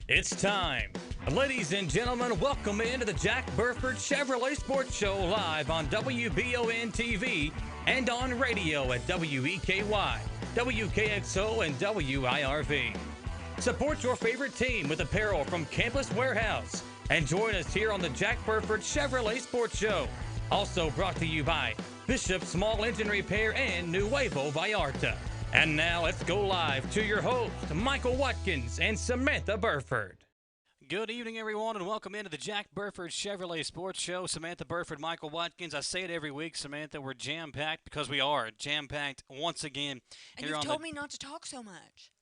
It's time. Ladies and gentlemen, welcome into the Jack Burford Chevrolet Sports Show live on WBON TV and on radio at WEKY, WKXO, and WIRV. Support your favorite team with apparel from Campus Warehouse and join us here on the Jack Burford Chevrolet Sports Show. Also brought to you by Bishop Small Engine Repair and Nuevo Vallarta. And now let's go live to your host, Michael Watkins and Samantha Burford. Good evening, everyone, and welcome into the Jack Burford Chevrolet Sports Show. Samantha Burford, Michael Watkins. I say it every week, Samantha, we're jam-packed because we are jam-packed once again. And you've told me not to talk so much.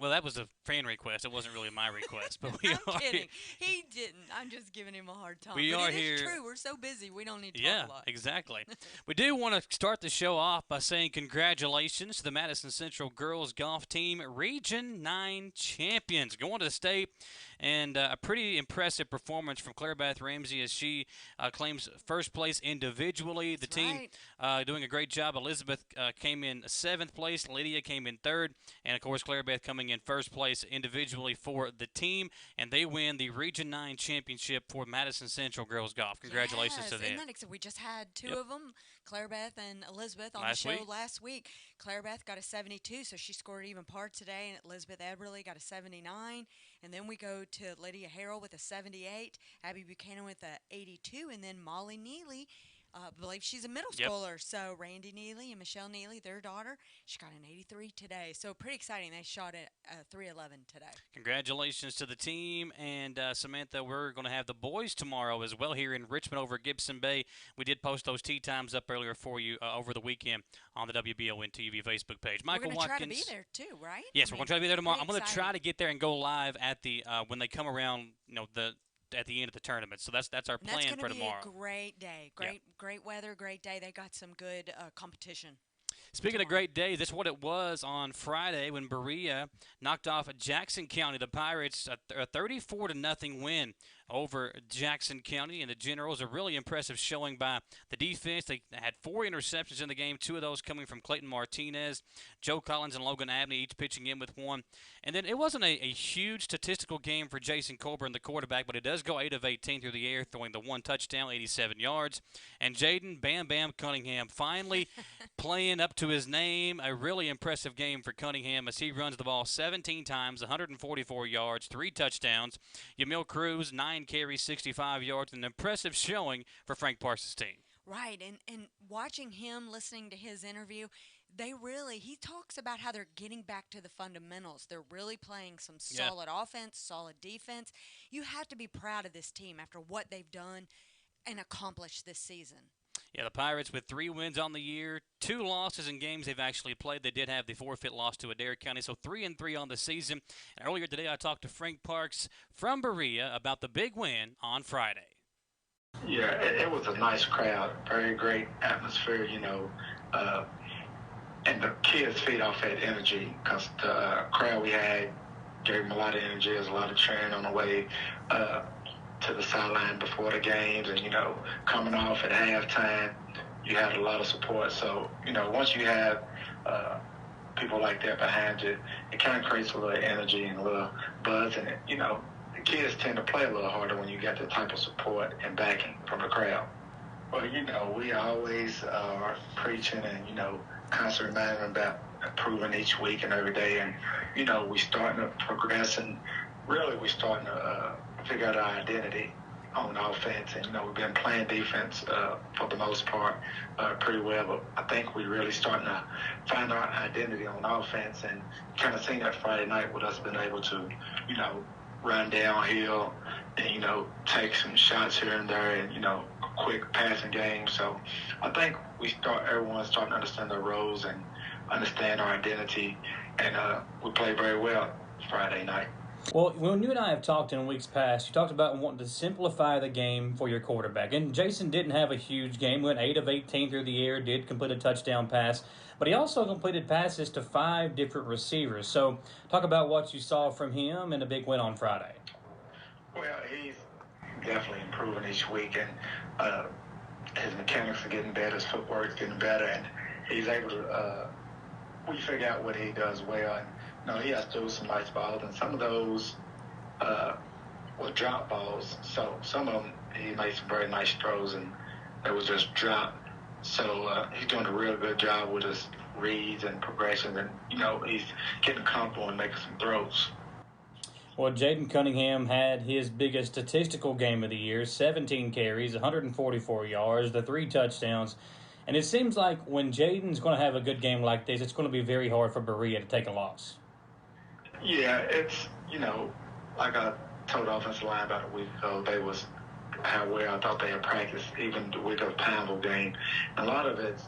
Well, that was a fan request. It wasn't really my request, but we I'm are kidding. He didn't. I'm just giving him a hard time. We but are it here. is true. We're so busy. We don't need to talk a lot. Yeah, exactly. We do want to start the show off by saying congratulations to the Madison Central girls golf team, Region 9 champions, going to the state. And a pretty impressive performance from Claire Beth Ramsey as she claims first place individually. The team doing a great job. Elizabeth came in 7th place. Lydia came in 3rd. And, of course, Claire Beth coming in 1st place individually for the team. And they win the Region 9 championship for Madison Central girls golf. Congratulations to them. Isn't that exciting? We just had two of them, Claire Beth and Elizabeth, on Last the show week. last week. Claire Beth got a 72, so she scored even par today. And Elizabeth Eberly got a 79. And then we go to Lydia Harrell with a 78, Abby Buchanan with a 82, and then Molly Neely, I believe she's a middle schooler. So Randy Neely and Michelle Neely, their daughter, she got an 83 today. So pretty exciting. They shot at 311 today. Congratulations to the team. And Samantha, we're going to have the boys tomorrow as well here in Richmond over at Gibson Bay. We did post those tee times up earlier for you over the weekend on the WBON TV Facebook page. Michael Watkins. We're going to try to be there too, right? Yes, we're going to try to be there tomorrow. I'm going to exciting. try to get there and go live at the when they come around, at the end of the tournament. So that's our plan for tomorrow. That's going to be a great day. Great weather, great day. They got some good competition. Speaking of great days, that's what it was on Friday when Berea knocked off Jackson County. The Pirates, a 34-0 win over Jackson County, and the Generals, a really impressive showing by the defense. They had 4 interceptions in the game, 2 of those coming from Clayton Martinez, Joe Collins, and Logan Abney, each pitching in with 1. And then it wasn't a huge statistical game for Jason Colburn, the quarterback, but it does go 8 of 18 through the air, throwing the 1 touchdown, 87 yards. And Jaden Bam Bam Cunningham finally playing up to his name. A really impressive game for Cunningham as he runs the ball 17 times, 144 yards, 3 touchdowns. Yamil Cruz, 9 carries, 65 yards, an impressive showing for Frank Parsons' team. Right, and watching him, listening to his interview, he talks about how they're getting back to the fundamentals. They're really playing some solid offense, solid defense. You have to be proud of this team after what they've done and accomplished this season. Yeah, the Pirates with 3 wins on the year, 2 losses in games they've actually played. They did have the forfeit loss to Adair County, so 3-3 on the season. And earlier today I talked to Frank Parks from Berea about the big win on Friday. Yeah, it was a nice crowd, very great atmosphere, and the kids feed off that energy because the crowd we had gave them a lot of energy. There was a lot of cheering on the way to the sideline before the games, and coming off at halftime, you had a lot of support. So once you have people like that behind you, it kind of creates a little energy and a little buzz, and the kids tend to play a little harder when you get that type of support and backing from the crowd. Well, we always are preaching and constantly reminding about improving each week and every day, and we starting to progress, and really we starting to figure out our identity on offense, and we've been playing defense for the most part pretty well, but I think we really starting to find our identity on offense, and kind of seen that Friday night with us being able to run downhill and take some shots here and there, and a quick passing game. So I think everyone's starting to understand their roles and understand our identity, and we played very well Friday night. Well, when you and I have talked in weeks past, you talked about wanting to simplify the game for your quarterback. And Jason didn't have a huge game, went 8 of 18 through the air, did complete a touchdown pass, but he also completed passes to 5 different receivers. So talk about what you saw from him in a big win on Friday. Well, he's definitely improving each week, and his mechanics are getting better, his footwork is getting better, and he's able to we figure out what he does well. And he has to do some nice balls, and some of those uh, with drop balls. So some of them, he made some very nice throws, and they was just drop. So he's doing a real good job with his reads and progressions, and he's getting comfortable and making some throws. Well, Jaden Cunningham had his biggest statistical game of the year, 17 carries, 144 yards, the 3 touchdowns. And it seems like when Jaden's going to have a good game like this, it's going to be very hard for Berea to take a loss. Yeah, it's, like I told the offensive line about a week ago, they was how well I thought they had practiced, even the week of Pineville game. A lot of it's,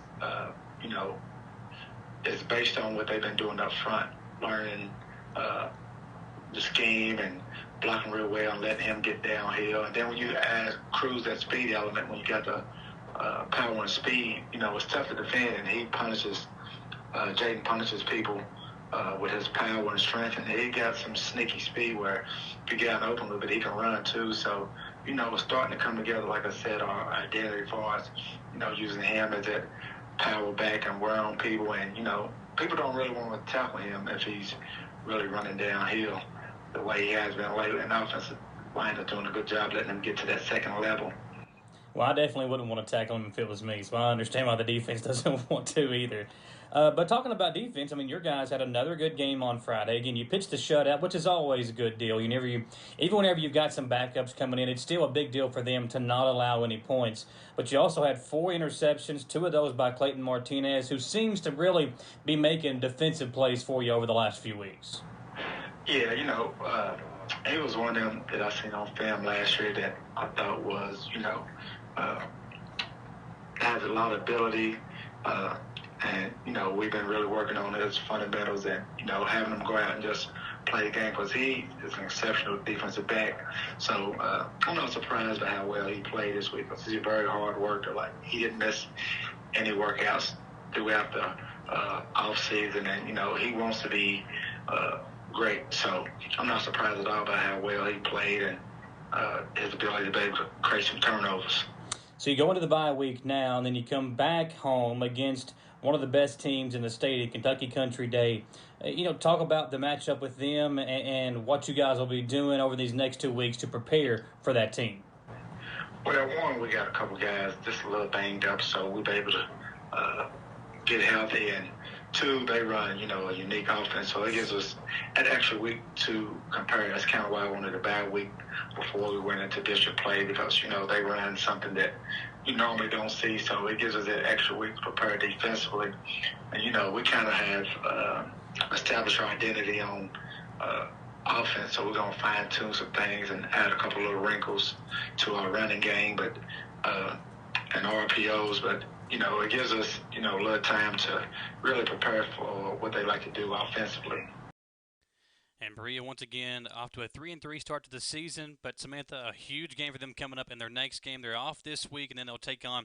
is based on what they've been doing up front, learning the scheme and blocking real well and letting him get downhill. And then when you add cruise that speed element, when you got the power and speed, it's tough to defend, and he punishes, Jaden punishes people with his power and strength, and he got some sneaky speed where if you get out open a little bit, he can run too. So, it's starting to come together, like I said, our identity for us, using him as that power back and wear on people. And, people don't really want to tackle him if he's really running downhill the way he has been lately. And the offensive line is doing a good job letting him get to that second level. Well, I definitely wouldn't want to tackle him if it was me, so I understand why the defense doesn't want to either. But talking about defense, I mean, your guys had another good game on Friday. Again, you pitched a shutout, which is always a good deal. Even whenever you've got some backups coming in, it's still a big deal for them to not allow any points. But you also had 4 interceptions, 2 of those by Clayton Martinez, who seems to really be making defensive plays for you over the last few weeks. Yeah, he was one of them that I seen on film last year that I thought was, has a lot of ability, and we've been really working on his fundamentals and having him go out and just play the game, because he is an exceptional defensive back. So I'm not surprised by how well he played this week, because he's a very hard worker. Like, he didn't miss any workouts throughout the off season, and he wants to be great. So I'm not surprised at all by how well he played and his ability to be able to create some turnovers. So you go into the bye week now, and then you come back home against one of the best teams in the state, Kentucky Country Day. Talk about the matchup with them and what you guys will be doing over these next 2 weeks to prepare for that team. Well, one, we got a couple guys just a little banged up, so we'll be able to get healthy. And 2, they run, a unique offense, so it gives us an extra week to compare. That's kind of why I wanted a bye week before we went into district play, because, they run something that you normally don't see, so it gives us that extra week to prepare defensively. And, we kind of have established our identity on offense, so we're going to fine-tune some things and add a couple little wrinkles to our running game, but and RPOs, but it gives us, a little time to really prepare for what they like to do offensively. And Berea, once again, off to a 3-3 start to the season. But, Samantha, a huge game for them coming up in their next game. They're off this week, and then they'll take on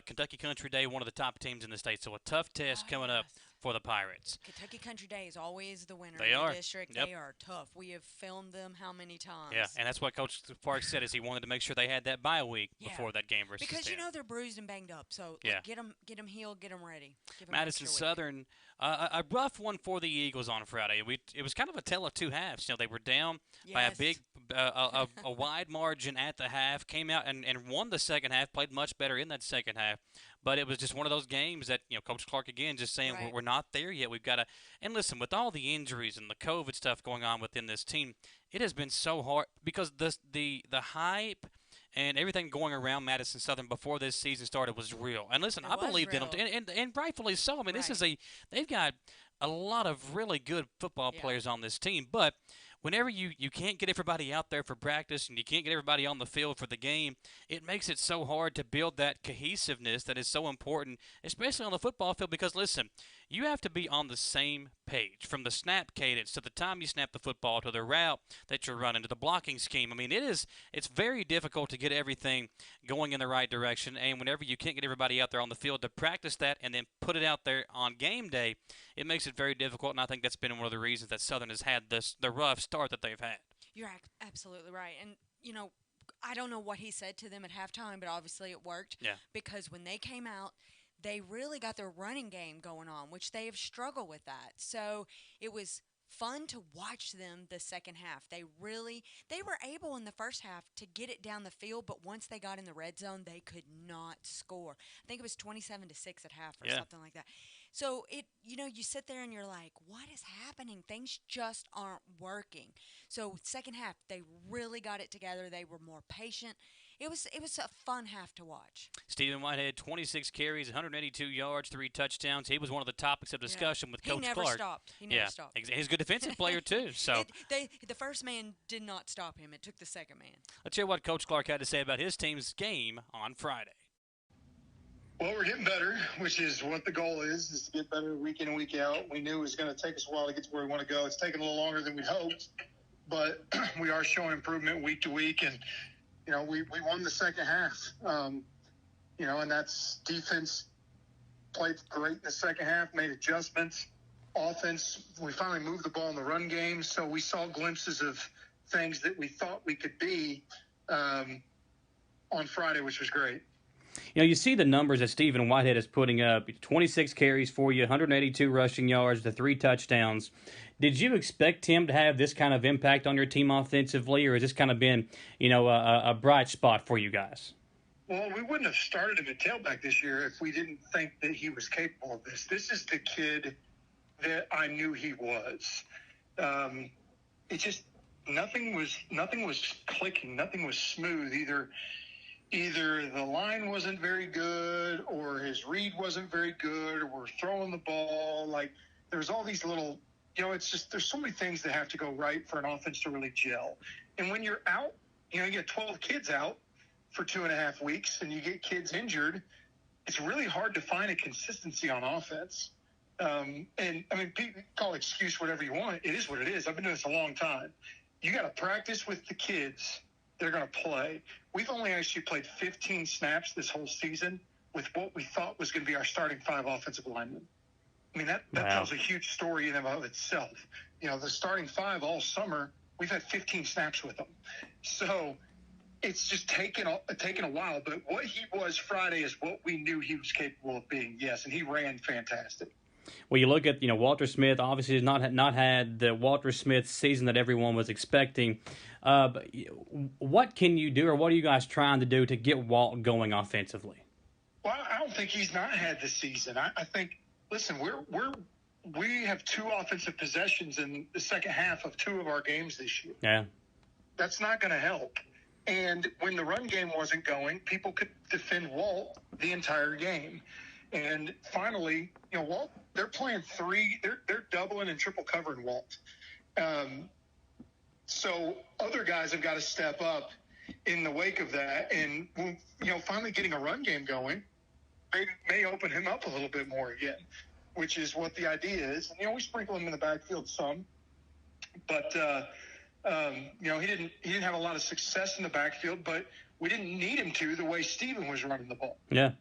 Kentucky Country Day, one of the top teams in the state. So a tough test coming up for the Pirates. Kentucky Country Day is always the winner in the district. Yep. They are tough. We have filmed them how many times? Yeah, and that's what Coach Parks said, is he wanted to make sure they had that bye week before that game versus because Stanton. they're bruised and banged up. So get them healed, get them ready. Madison Southern, a rough one for the Eagles on Friday. It was kind of a tale of 2 halves. They were down by a big, a wide margin at the half, came out and won the second half, played much better in that second half. But it was just one of those games that, Coach Clark, again, just saying we're not there yet. We've got to – and listen, with all the injuries and the COVID stuff going on within this team, it has been so hard because the hype and everything going around Madison Southern before this season started was real. And listen, I believed in them, and rightfully so. I mean, this is they've got a lot of really good football players on this team, but – whenever you can't get everybody out there for practice and you can't get everybody on the field for the game, it makes it so hard to build that cohesiveness that is so important, especially on the football field, because, listen, you have to be on the same page from the snap cadence to the time you snap the football to the route that you're running to the blocking scheme. I mean, it's very difficult to get everything going in the right direction, and whenever you can't get everybody out there on the field to practice that and then put it out there on game day, it makes it very difficult, and I think that's been one of the reasons that Southern has had the rough start that they've had. You're absolutely right. And, I don't know what he said to them at halftime, but obviously it worked. Yeah. Because when they came out, they really got their running game going on, which they have struggled with that. So it was fun to watch them the second half. They were able in the first half to get it down the field, but once they got in the red zone, they could not score. I think it was 27-6 at half or something like that. So you sit there and you're like, what is happening? Things just aren't working. So second half, they really got it together. They were more patient. It was a fun half to watch. Stephen Whitehead, 26 carries, 182 yards, 3 touchdowns. He was one of the topics of discussion with Coach Clark. He never stopped. He's a good defensive player too. So the first man did not stop him. It took the second man. Let's hear what Coach Clark had to say about his team's game on Friday. Well, we're getting better, which is what the goal is to get better week in and week out. We knew it was going to take us a while to get to where we want to go. It's taken a little longer than we hoped, but we are showing improvement week to week. And, we won the second half, and that's defense played great in the second half, made adjustments. Offense, we finally moved the ball in the run game, so we saw glimpses of things that we thought we could be on Friday, which was great. You see the numbers that Stephen Whitehead is putting up, 26 carries for you, 182 rushing yards, the 3 touchdowns. Did you expect him to have this kind of impact on your team offensively, or has this kind of been, a bright spot for you guys? Well, we wouldn't have started him at tailback this year if we didn't think that he was capable of this. This is the kid that I knew he was. It just nothing was clicking, nothing was smooth. Either the line wasn't very good, or his read wasn't very good, or we're throwing the ball. Like, there's all these little, it's just, there's so many things that have to go right for an offense to really gel. And when you're out, you get 12 kids out for 2.5 weeks and you get kids injured, it's really hard to find a consistency on offense. And I mean, people call it excuse whatever you want. It is what it is. I've been doing this a long time. You got to practice with the kids. They're going to play. We've only actually played 15 snaps this whole season with what we thought was going to be our starting 5 offensive linemen. I mean, that tells a huge story in and of itself. The starting 5 all summer, we've had 15 snaps with them. So it's just taken a while. But what he was Friday is what we knew he was capable of being, yes, and he ran fantastic. Well, you look at, Walter Smith obviously has not had the Walter Smith season that everyone was expecting. But what can you do, or what are you guys trying to do to get Walt going offensively? Well, I don't think he's not had the season. I think, listen, we have 2 offensive possessions in the second half of 2 of our games this year. Yeah. That's not going to help. And when the run game wasn't going, people could defend Walt the entire game. And finally, Walt, they're playing 3, they're doubling and triple covering Walt. So other guys have got to step up in the wake of that. And, finally getting a run game going may open him up a little bit more again, which is what the idea is. And, we sprinkle him in the backfield some, but, he didn't have a lot of success in the backfield, but we didn't need him to the way Steven was running the ball. Yeah.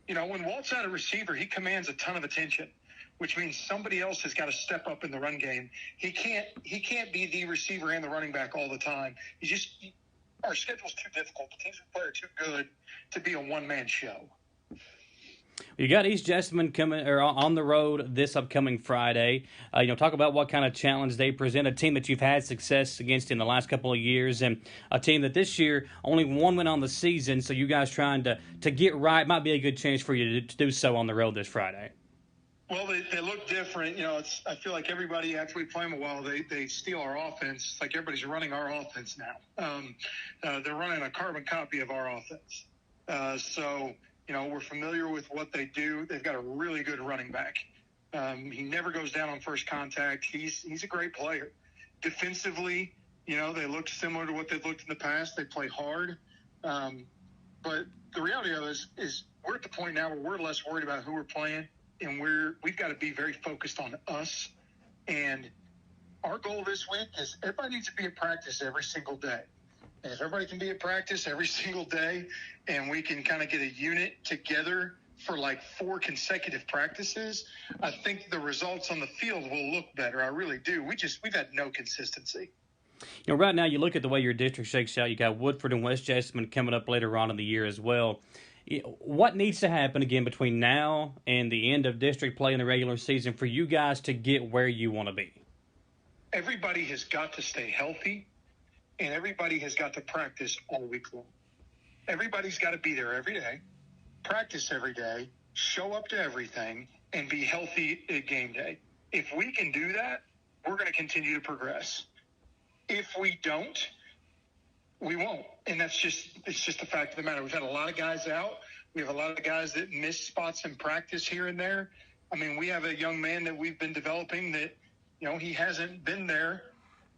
When Walt's out of receiver, he commands a ton of attention, which means somebody else has got to step up in the run game. He can't be the receiver and the running back all the time. Our schedule's too difficult. The teams we play are too good to be a one-man show. You got East Jessamine coming or on the road this upcoming Friday. Talk about what kind of challenge they present. A team that you've had success against in the last couple of years, and a team that this year only 1 win on the season. So you guys trying to get right might be a good chance for you to do so on the road this Friday. Well, they look different. I feel like everybody, after we play them a while, they steal our offense. It's like everybody's running our offense now. They're running a carbon copy of our offense. So we're familiar with what they do. They've got a really good running back. He never goes down on first contact. He's a great player. Defensively, they look similar to what they've looked in the past. They play hard. But the reality of it is we're at the point now where we're less worried about who we're playing, and we've got to be very focused on us. And our goal this week is everybody needs to be at practice every single day. And if everybody can be at practice every single day and we can kind of get a unit together for like 4 consecutive practices, I think the results on the field will look better. I really do. We've had no consistency. Right now you look at the way your district shakes out. You got Woodford and West Jessamine coming up later on in the year as well. What needs to happen again between now and the end of district play in the regular season for you guys to get where you want to be? everybody has got to stay healthy, and everybody has got to practice all week long. Everybody's got to be there every day, practice every day, show up to everything, and be healthy at game day. If we can do that, we're going to continue to progress. If we don't, we won't. And it's just the fact of the matter. We've had a lot of guys out. We have a lot of guys that miss spots in practice here and there. I mean, we have a young man that we've been developing that, he hasn't been there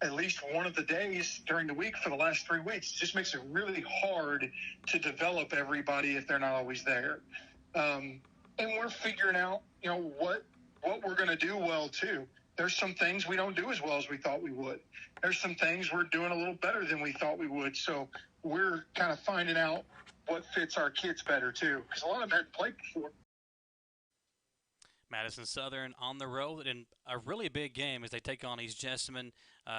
at least one of the days during the week for the last 3 weeks. It just makes it really hard to develop everybody if they're not always there. And we're figuring out, what we're going to do well too. There's some things we don't do as well as we thought we would. There's some things we're doing a little better than we thought we would. So we're kind of finding out what fits our kids better too, because a lot of them hadn't played before. Madison Southern on the road in a really big game as they take on East Jessamine.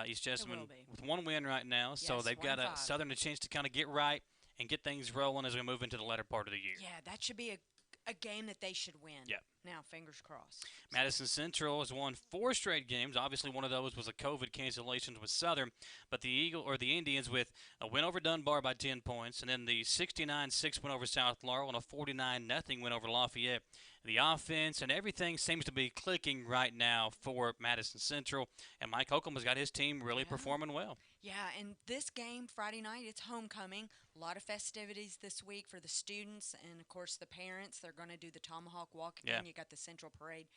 East Jessamine with one win right now, so they've got Southern a chance to kind of get right and get things rolling as we move into the latter part of the year. Yeah, that should be a game that they should win. Yep. Now, fingers crossed. Madison Central has won 4 straight games. Obviously, one of those was a COVID cancellations with Southern, but the Indians with a win over Dunbar by 10 points, and then the 69-6 win over South Laurel and a 49-0 win over Lafayette. The offense and everything seems to be clicking right now for Madison Central, and Mike Holcomb has got his team really performing well. Yeah, and this game, Friday night, it's homecoming. A lot of festivities this week for the students and, of course, the parents. They're going to do the Tomahawk Walk again. You got the Central Parade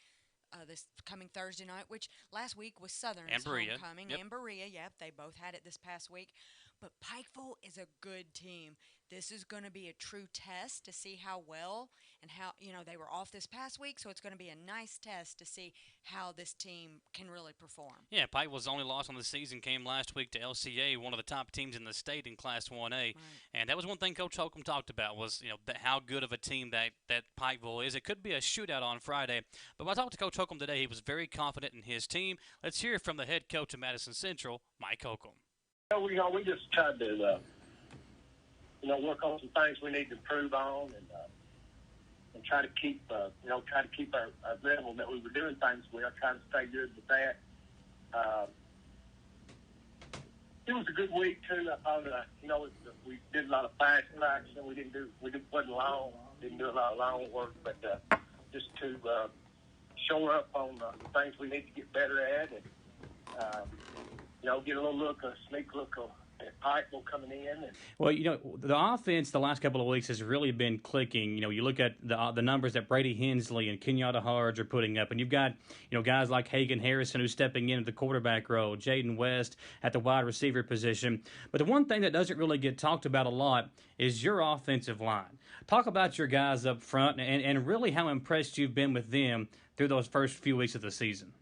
this coming Thursday night, which last week was Southern's homecoming. And Berea, they both had it this past week. But Pikeville is a good team. This is going to be a true test to see how well and how, they were off this past week, so it's going to be a nice test to see how this team can really perform. Yeah, Pikeville's only loss on the season came last week to LCA, one of the top teams in the state in Class 1A. Right. And that was one thing Coach Holcomb talked about was, how good of a team that Pikeville is. It could be a shootout on Friday. But when I talked to Coach Holcomb today, he was very confident in his team. Let's hear from the head coach of Madison Central, Mike Holcomb. We just tried to, work on some things we need to improve on, and try to keep, our level that we were doing things with. Trying to stay good with that. It was a good week too. I thought, we did a lot of fast practicing. Wasn't long. Didn't do a lot of long work, but just to shore up on the things we need to get better at, and get a little look, a sneak look at Pikeville coming in. Well, the offense the last couple of weeks has really been clicking. You look at the numbers that Brady Hensley and Kenyatta Harge are putting up, and you've got, guys like Hagan Harrison who's stepping in at the quarterback role, Jaden West at the wide receiver position. But the one thing that doesn't really get talked about a lot is your offensive line. Talk about your guys up front and really how impressed you've been with them through those first few weeks of the season.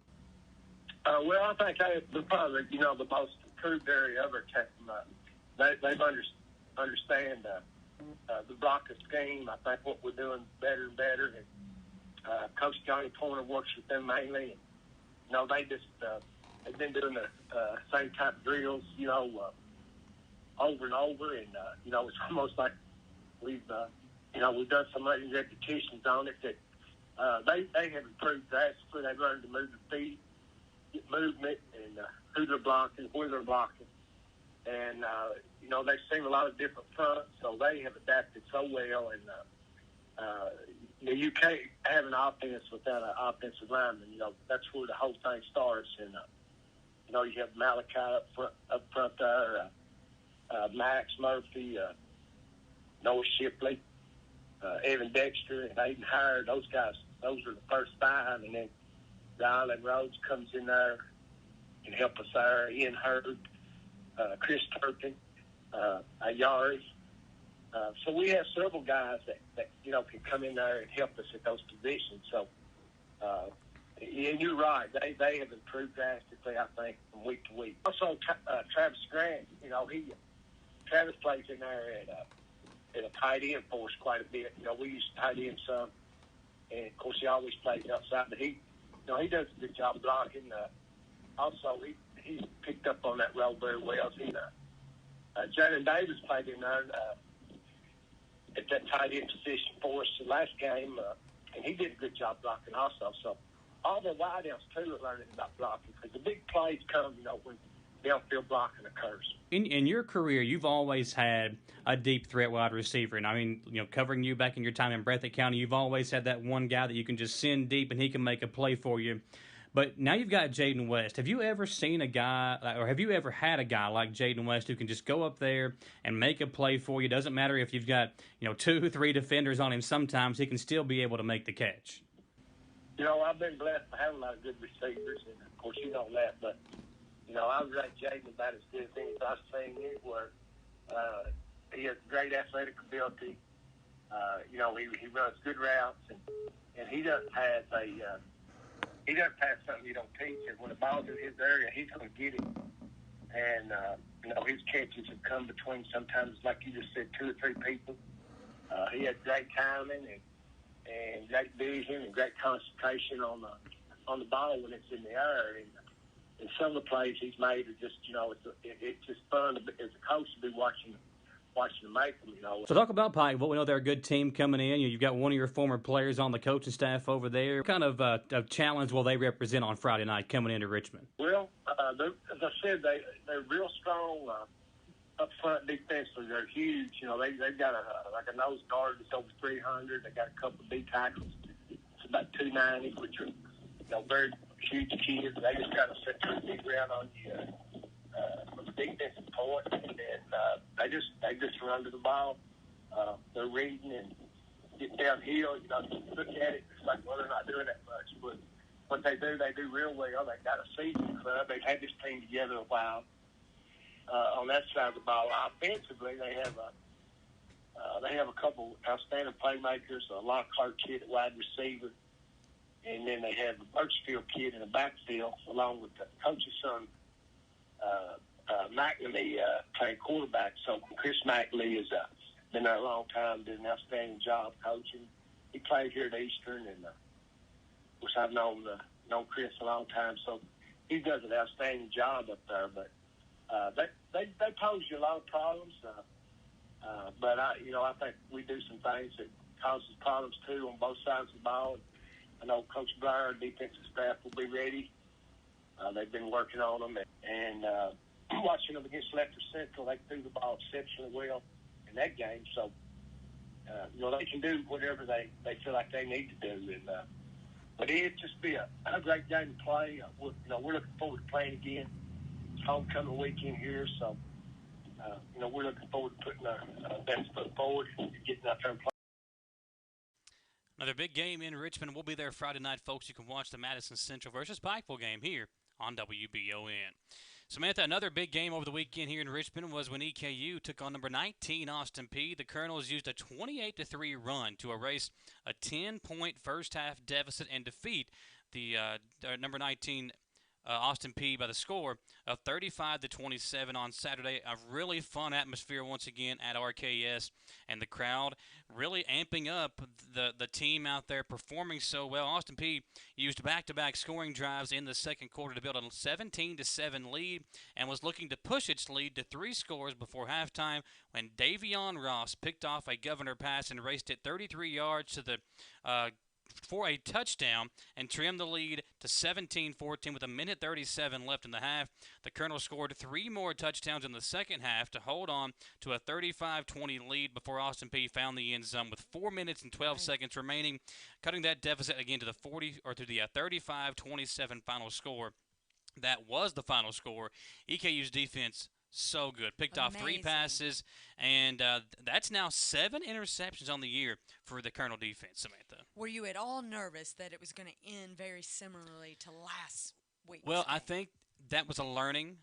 Well, I think they're probably, the most improved area of our team. They understand the Bronco scheme. I think what we're doing better and better. And Coach Johnny Pointer works with them mainly. And, they've been doing the same type of drills, over and over. And, it's almost like we've done so many repetitions on it that they have improved drastically. They've learned to move the feet, get movement, and who they're blocking, where they're blocking. And, they've seen a lot of different fronts, so they have adapted so well. And, you can't have an offense without an offensive lineman. That's where the whole thing starts. And, you have Malachi up front there, Max Murphy, Noah Shipley, Evan Dexter, and Aiden Hire. Those guys, those are the first 5. And then Rylan Rhodes comes in there and help us there. Ian Hurd, Chris Turpin, Ayari. So we have several guys that can come in there and help us at those positions. So, and you're right. They have improved drastically, I think, from week to week. Also, Travis Grant, Travis plays in there at a tight end for us quite a bit. We use tight end some. And, of course, he always plays outside. But he does a good job blocking. Also, he's picked up on that role very well. Jalen Davis played in there at that tight end position for us the last game, and he did a good job blocking also. So all the wideouts too are learning about blocking, because the big plays come, when downfield blocking occurs. In your career, you've always had a deep threat wide receiver, and I mean, covering you back in your time in Breathitt County, you've always had that one guy that you can just send deep and he can make a play for you. But now you've got Jaden West. Have you ever seen a guy, or have you ever had a guy like Jaden West who can just go up there and make a play for you? Doesn't matter if you've got 2 or 3 defenders on him. Sometimes he can still be able to make the catch. I've been blessed to have a lot of good receivers, and of course you know that. But I was like Jaden about as good as any I've seen anywhere. He has great athletic ability. He runs good routes, and he doesn't pass something you don't teach. And when the ball's in his area, he's going to get it. And his catches have come between sometimes, like you just said, 2 or 3 people. He has great timing and great vision and great concentration on the ball when it's in the air. And some of the plays he's made are just, it's just fun as a coach to be watching them make them, So talk about Pikeville. We know they're a good team coming in. You've got one of your former players on the coaching staff over there. What kind of a challenge will they represent on Friday night coming into Richmond? Well, as I said, they're real strong up front defensively. They're huge. They've got a nose guard that's over 300. They got a couple of D tackles. It's about 290, which are very huge kids. They just got to set their feet around on you from the defensive point, and they just run to the ball. They're reading and get downhill. You look at it, it's like, well, they're not doing that much, but what they do real well. They've got a season club. They've had this team together a while. On that side of the ball, offensively, they have a couple outstanding playmakers. A Lockhart kid at wide receiver. And then they have the Birchfield kid in the backfield, along with the coach's son, McNamee, playing quarterback. So Chris McNamee has been there a long time, did an outstanding job coaching. He played here at Eastern, and of course I've known Chris a long time, so he does an outstanding job up there. But they pose you a lot of problems, but I think we do some things that causes problems too on both sides of the ball. I know Coach Blair and defensive staff will be ready. They've been working on them, and watching them against Lester Central, they threw the ball exceptionally well in that game. So, they can do whatever they feel like they need to do. And but it'd just be a great game to play. We're looking forward to playing again. It's homecoming weekend here, so we're looking forward to putting our best foot forward and getting out there and playing. Another big game in Richmond. We'll be there Friday night, folks. You can watch the Madison Central versus Pikeville game here on WBON. Samantha, another big game over the weekend here in Richmond was when EKU took on number 19 Austin Peay. The Colonels used a 28-3 run to erase a 10-point first-half deficit and defeat the number 19 Austin Peay by the score of 35-27 on Saturday. A really fun atmosphere once again at RKS, and the crowd really amping up the team out there, performing so well. Austin Peay used back-to-back scoring drives in the second quarter to build a 17-7 lead and was looking to push its lead to 3 scores before halftime when Davion Ross picked off a governor pass and raced it 33 yards to the for a touchdown and trimmed the lead to 17-14 with 1:37 left in the half. The Colonels scored 3 more touchdowns in the second half to hold on to a 35-20 lead before Austin Peay found the end zone with 4 minutes and 12 seconds remaining, cutting that deficit again to the 35-27 final score. That was the final score. EKU's defense so good. Picked off 3 passes, and that's now 7 interceptions on the year for the Colonel defense, Samantha. Were you at all nervous that it was going to end very similarly to last week? Well, I think that was a learning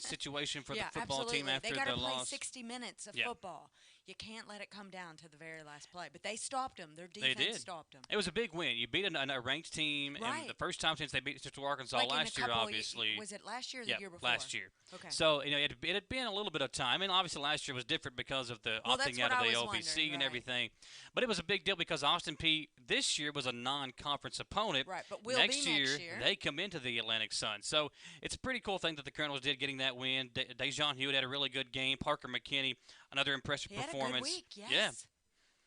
situation for the football team after the loss. They got to play 60 minutes of football. You can't let it come down to the very last play. But they stopped them. Their defense stopped them. It was a big win. You beat a ranked team, and the first time since they beat Central Arkansas last year, obviously. Was it last year or the year before? Last year. Okay. So, it had been a little bit of time. And obviously last year was different because of the opting out of the OVC and everything. But it was a big deal because Austin Peay this year was a non-conference opponent. Right, but will next be year, next year. They come into the Atlantic Sun. So it's a pretty cool thing that the Colonels did getting that win. Dejon Hewitt had a really good game. Parker McKinney, another impressive performance. Had a good week, yes. Yeah.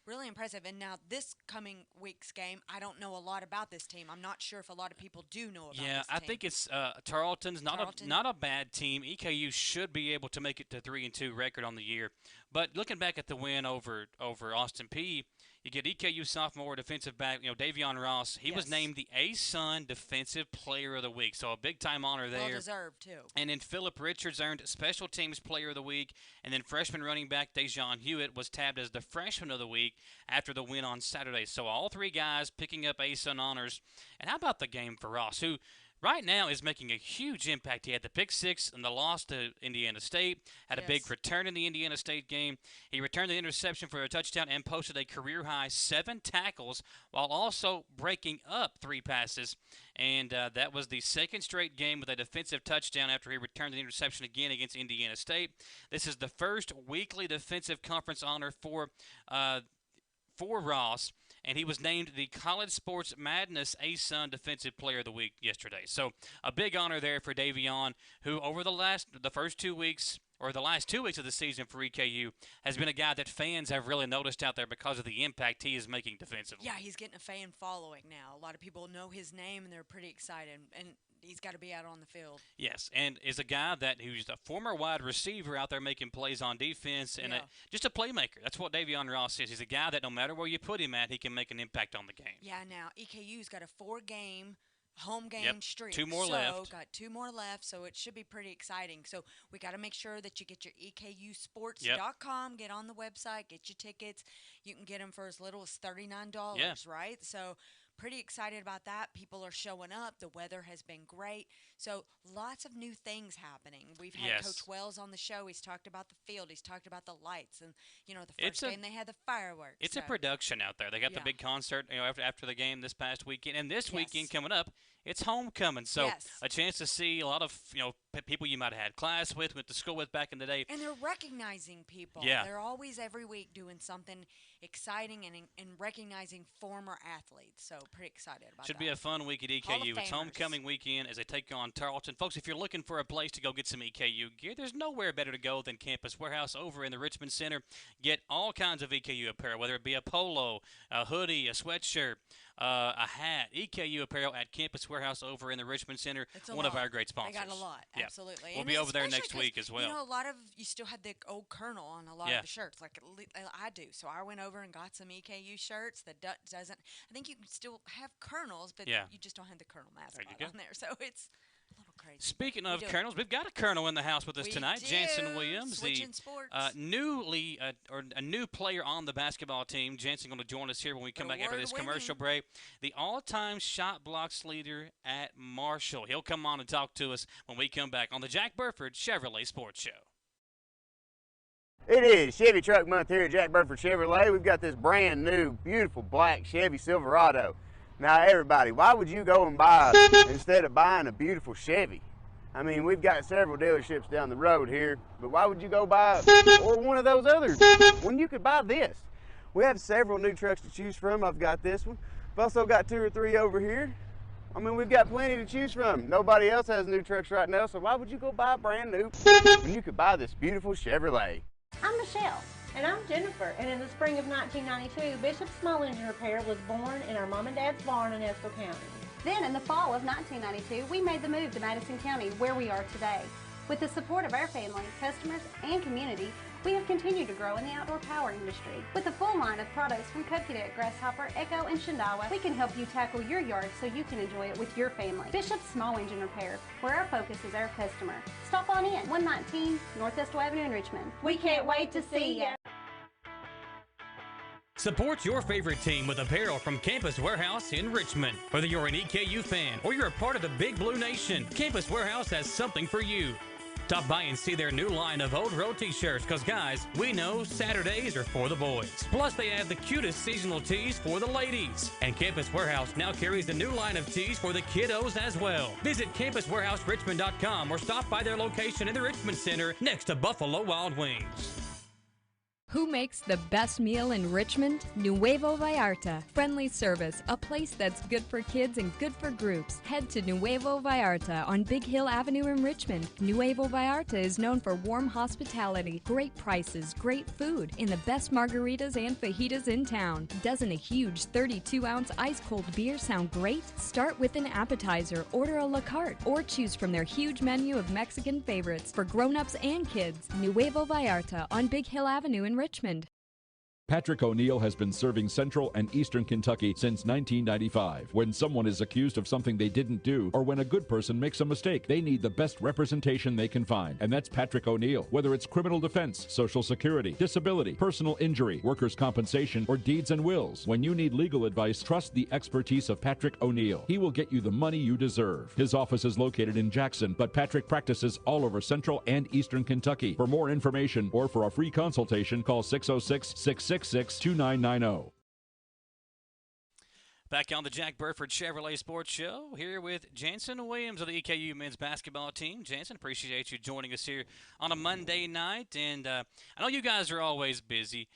Really impressive. And now this coming week's game, I don't know a lot about this team. I'm not sure if a lot of people do know about this team. I think it's Tarleton's Tarleton. not a bad team. EKU should be able to make it to 3-2 record on the year. But looking back at the win over Austin Peay, you get EKU sophomore defensive back, Davion Ross. He was named the ASUN Defensive Player of the Week, so a big-time honor there. Well deserved, too. And then Phillip Richards earned Special Teams Player of the Week, and then freshman running back Dejon Hewitt was tabbed as the Freshman of the Week after the win on Saturday. So all three guys picking up ASUN honors. And how about the game for Ross, who right now is making a huge impact. He had the pick six and the loss to Indiana State, had a big return in the Indiana State game. He returned the interception for a touchdown and posted a career-high 7 tackles while also breaking up 3 passes. And that was the second straight game with a defensive touchdown after he returned the interception again against Indiana State. This is the first weekly defensive conference honor for Ross, and he was named the College Sports Madness ASUN Defensive Player of the Week yesterday. So a big honor there for Davion, who over the last 2 weeks of the season for EKU has been a guy that fans have really noticed out there because of the impact he is making defensively. Yeah, he's getting a fan following now. A lot of people know his name, and they're pretty excited. And he's got to be out on the field. Yes, and is a guy who's a former wide receiver out there making plays on defense and just a playmaker. That's what Davion Ross is. He's a guy that no matter where you put him at, he can make an impact on the game. Yeah, now EKU's got a 4-game home game streak. 2 more left. Got 2 more left, so it should be pretty exciting. So we got to make sure that you get your EKUsports.com, get on the website, get your tickets. You can get them for as little as $39, right? So pretty excited about that. People are showing up. The weather has been great. So lots of new things happening. We've had Coach Wells on the show. He's talked about the field. He's talked about the lights. And, the first game they had the fireworks. It's a production out there. They got the big concert after the game this past weekend. And this weekend coming up, it's homecoming. So a chance to see a lot of, people you might have had class with, went to school with back in the day. And they're recognizing people. Yeah. They're always every week doing something exciting and recognizing former athletes. So pretty excited about that. Should be a fun week at EKU. It's homecoming weekend as they take on Tarleton. Folks, if you're looking for a place to go get some EKU gear, there's nowhere better to go than Campus Warehouse over in the Richmond Center. Get all kinds of EKU apparel, whether it be a polo, a hoodie, a sweatshirt, a hat. EKU apparel at Campus Warehouse over in the Richmond Center. One of our great sponsors. They got a lot, absolutely. We'll be over there next week as well. A lot of you still had the old Colonel on a lot of the shirts, like I do. So I went over and got some EKU shirts that doesn't. I think you can still have Colonels, but you just don't have the Colonel mascot on there. So it's a little crazy. Speaking of Colonels, we've got a Colonel in the house with us tonight. Jansen Williams, Switching sports. a new player on the basketball team. Jansen going to join us here when we come back after this commercial break. The all-time shot blocks leader at Marshall. He'll come on and talk to us when we come back on the Jack Burford Chevrolet Sports Show. It is Chevy Truck Month here at Jack Burford Chevrolet. We've got this brand new, beautiful black Chevy Silverado. Now, everybody, why would you go and buy instead of buying a beautiful Chevy? I mean, we've got several dealerships down the road here, but why would you go buy or one of those others when you could buy this? We have several new trucks to choose from. I've got this one. I've also got 2 or 3 over here. I mean, we've got plenty to choose from. Nobody else has new trucks right now, so why would you go buy brand new when you could buy this beautiful Chevrolet? I'm Michelle. And I'm Jennifer, and in the spring of 1992, Bishop Small Engine Repair was born in our mom and dad's barn in Estill County. Then in the fall of 1992, we made the move to Madison County, where we are today. With the support of our family, customers, and community, we have continued to grow in the outdoor power industry. With a full line of products from Kokidet, Grasshopper, Echo, and Shindawa, we can help you tackle your yard so you can enjoy it with your family. Bishop Small Engine Repair, where our focus is our customer. Stop on in, 119 North Estill Avenue in Richmond. We can't wait to see you. Support your favorite team with apparel from Campus Warehouse in Richmond. Whether you're an EKU fan or you're a part of the Big Blue Nation, Campus Warehouse has something for you. Stop by and see their new line of Old Road t-shirts, because guys, we know Saturdays are for the boys. Plus, they have the cutest seasonal tees for the ladies. And Campus Warehouse now carries a new line of tees for the kiddos as well. Visit campuswarehouserichmond.com or stop by their location in the Richmond Center next to Buffalo Wild Wings. Who makes the best meal in Richmond? Nuevo Vallarta. Friendly service, a place that's good for kids and good for groups. Head to Nuevo Vallarta on Big Hill Avenue in Richmond. Nuevo Vallarta is known for warm hospitality, great prices, great food, and the best margaritas and fajitas in town. Doesn't a huge 32-ounce ice-cold beer sound great? Start with an appetizer, order a la carte, or choose from their huge menu of Mexican favorites for grown-ups and kids. Nuevo Vallarta on Big Hill Avenue in Richmond. Patrick O'Neill has been serving Central and Eastern Kentucky since 1995. When someone is accused of something they didn't do, or when a good person makes a mistake, they need the best representation they can find. And that's Patrick O'Neill. Whether it's criminal defense, Social Security, disability, personal injury, workers' compensation, or deeds and wills. When you need legal advice, trust the expertise of Patrick O'Neill. He will get you the money you deserve. His office is located in Jackson, but Patrick practices all over Central and Eastern Kentucky. For more information or for a free consultation, call 606-666-2990. Back on the Jack Burford Chevrolet Sports Show, here with Jansen Williams of the EKU men's basketball team. Jansen, appreciate you joining us here on a Monday night. And I know you guys are always busy.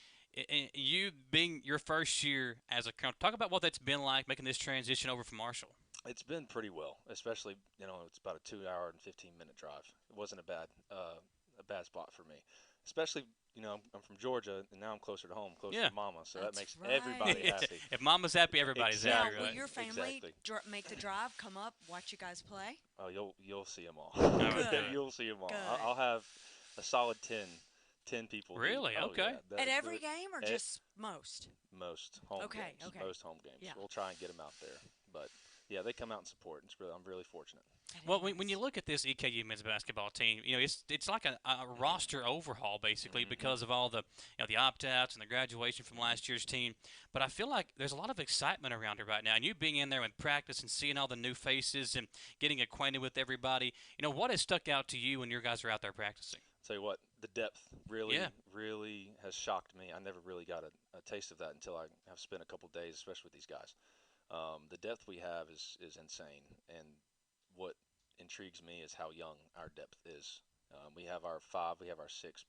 You being your first year as a coach, talk about what that's been like making this transition over from Marshall. It's been pretty well, especially, it's about a 2-hour and 15-minute drive. It wasn't a bad spot for me. Especially, I'm from Georgia, and now I'm closer to home, closer to Mama, so that makes everybody happy. If Mama's happy, everybody's happy. Now, will your family make the drive, come up, watch you guys play? Oh, you'll see them all. Good. You'll see them all. Good. I'll have a solid 10 people. Really? Okay. Yeah, at every game or just most? Most home games. Okay. Most home games. Yeah. We'll try and get them out there, but yeah, they come out and support. I'm really fortunate. Well, when you look at this EKU men's basketball team, it's like a roster overhaul basically because of all the the opt-outs and the graduation from last year's team. But I feel like there's a lot of excitement around it right now. And you being in there and practice and seeing all the new faces and getting acquainted with everybody, what has stuck out to you when your guys are out there practicing? I'll tell you what, the depth really has shocked me. I never really got a taste of that until I have spent a couple days, especially with these guys. The depth we have is insane, and what intrigues me is how young our depth is. We have our 6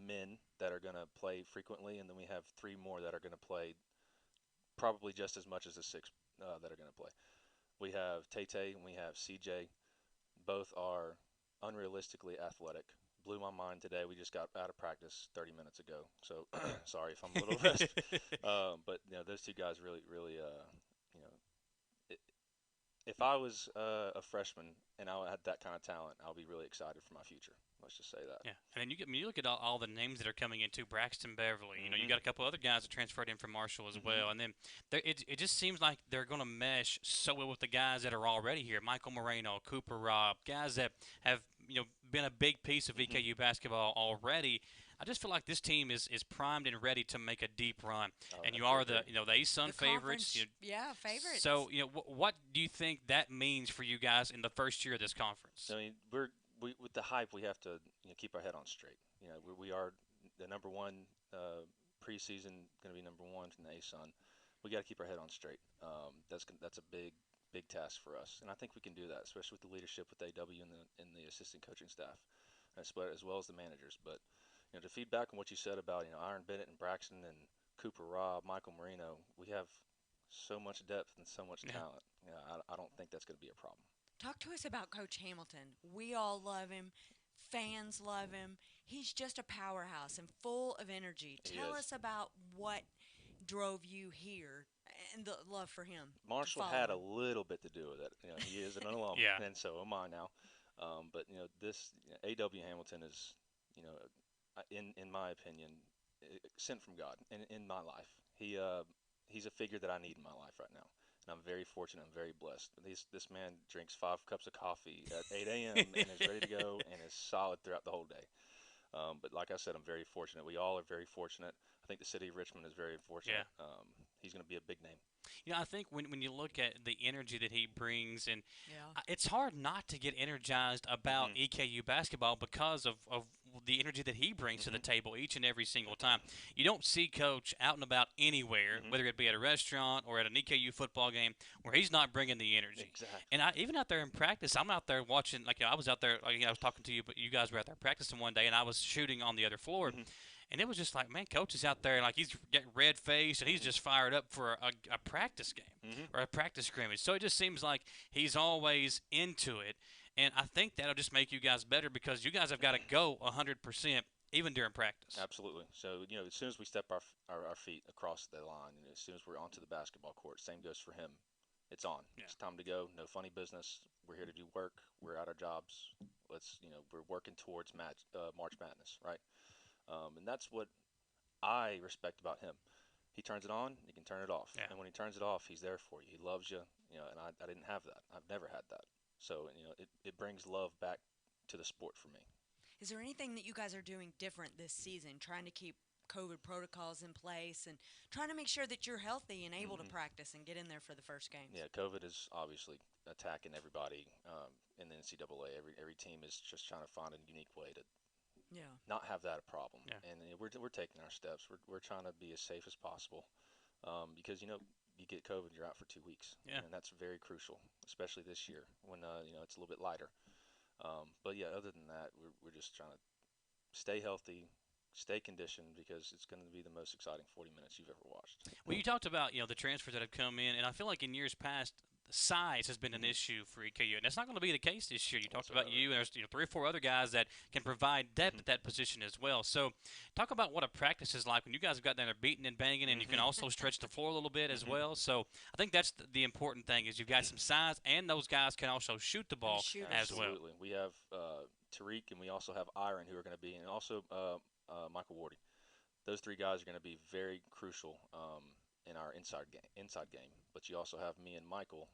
men that are going to play frequently, and then we have 3 more that are going to play probably just as much as the 6 that are going to play. We have Tay and we have CJ. Both are unrealistically athletic. Blew my mind today. We just got out of practice 30 minutes ago, so sorry if I'm a little rusty. But those 2 guys really if I was a freshman and I had that kind of talent, I'll be really excited for my future. Let's just say that. Yeah, and then you look at all the names that are coming into Braxton Beverly. You got a couple other guys that transferred in from Marshall as well, and then it just seems like they're going to mesh so well with the guys that are already here. Michael Moreno, Cooper Robb, guys that have been a big piece of EKU basketball already. I just feel like this team is primed and ready to make a deep run. And you are the ASUN favorites. Favorites. So what do you think that means for you guys in the first year of this conference? I mean, we with the hype, we have to keep our head on straight. We are the number 1 preseason, going to be number 1 from the ASUN. We got to keep our head on straight. That's a big task for us, and I think we can do that, especially with the leadership with AW and the assistant coaching staff, as well as the managers. But to feedback on what you said about Iron Bennett and Braxton and Cooper Robb, Michael Moreno, we have so much depth and so much talent. I don't think that's going to be a problem. Talk to us about Coach Hamilton. We all love him. Fans love him. He's just a powerhouse and full of energy. Tell us about what drove you here and the love for him. Marshall had a little bit to do with it. He is an alum, and so am I now. But this A.W. Hamilton is, in my opinion, sent from God in my life. He's a figure that I need in my life right now. And I'm very fortunate. I'm very blessed. This man drinks 5 cups of coffee at 8 a.m. and is ready to go and is solid throughout the whole day. But like I said, I'm very fortunate. We all are very fortunate. I think the city of Richmond is very fortunate. He's going to be a big name. I think when you look at the energy that he brings, and it's hard not to get energized about EKU basketball because of the energy that he brings to the table each and every single time. You don't see Coach out and about anywhere, whether it be at a restaurant or at an EKU football game, where he's not bringing the energy. Exactly. And even out there in practice, I'm out there watching. I was out there. I was talking to you, but you guys were out there practicing one day, and I was shooting on the other floor. And it was just like, man, coach is out there, and like he's getting red faced, and he's just fired up for a practice game or a practice scrimmage. So it just seems like he's always into it, and I think that'll just make you guys better because you guys have got to go 100% even during practice. Absolutely. So as soon as we step our feet across the line, as soon as we're onto the basketball court, same goes for him. It's on. Yeah. It's time to go. No funny business. We're here to do work. We're at our jobs. We're working towards March Madness, right? And that's what I respect about him. He turns it on, he can turn it off. Yeah. And when he turns it off, he's there for you. He loves you, and I didn't have that. I've never had that. So, it brings love back to the sport for me. Is there anything that you guys are doing different this season, trying to keep COVID protocols in place and trying to make sure that you're healthy and able to practice and get in there for the first games? Yeah, COVID is obviously attacking everybody in the NCAA. Every team is just trying to find a unique way to not have that a problem. Yeah. And we're taking our steps. We're trying to be as safe as possible because you get COVID, you're out for 2 weeks. Yeah. And that's very crucial, especially this year when it's a little bit lighter. But yeah, other than that, we're just trying to stay healthy, stay conditioned, because it's going to be the most exciting 40 minutes you've ever watched. Well, you talked about the transfers that have come in, and I feel like in years past, size has been an issue for EKU, and that's not going to be the case this year. You talked about you, and there's 3 or 4 other guys that can provide depth at that position as well. So talk about what a practice is like when you guys have got down there beating and banging, and you can also stretch the floor a little bit as well. So I think that's the important thing is you've got some size, and those guys can also shoot the ball as well. Absolutely. We have Tariq, and we also have Iron, who are going to be, and also Michael Wardy. Those 3 guys are going to be very crucial in our inside game. But you also have me and Michael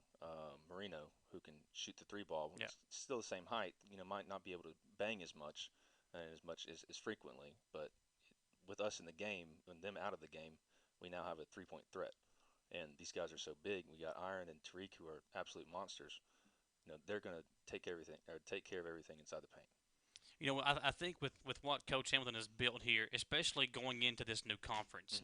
Marino, who can shoot the 3 ball. Yeah. Still the same height. Might not be able to bang as much as frequently. But with us in the game and them out of the game, we now have a 3-point threat. And these guys are so big. We got Iron and Tariq, who are absolute monsters. They're going to take care of everything inside the paint. I think with what Coach Hamilton has built here, especially going into this new conference,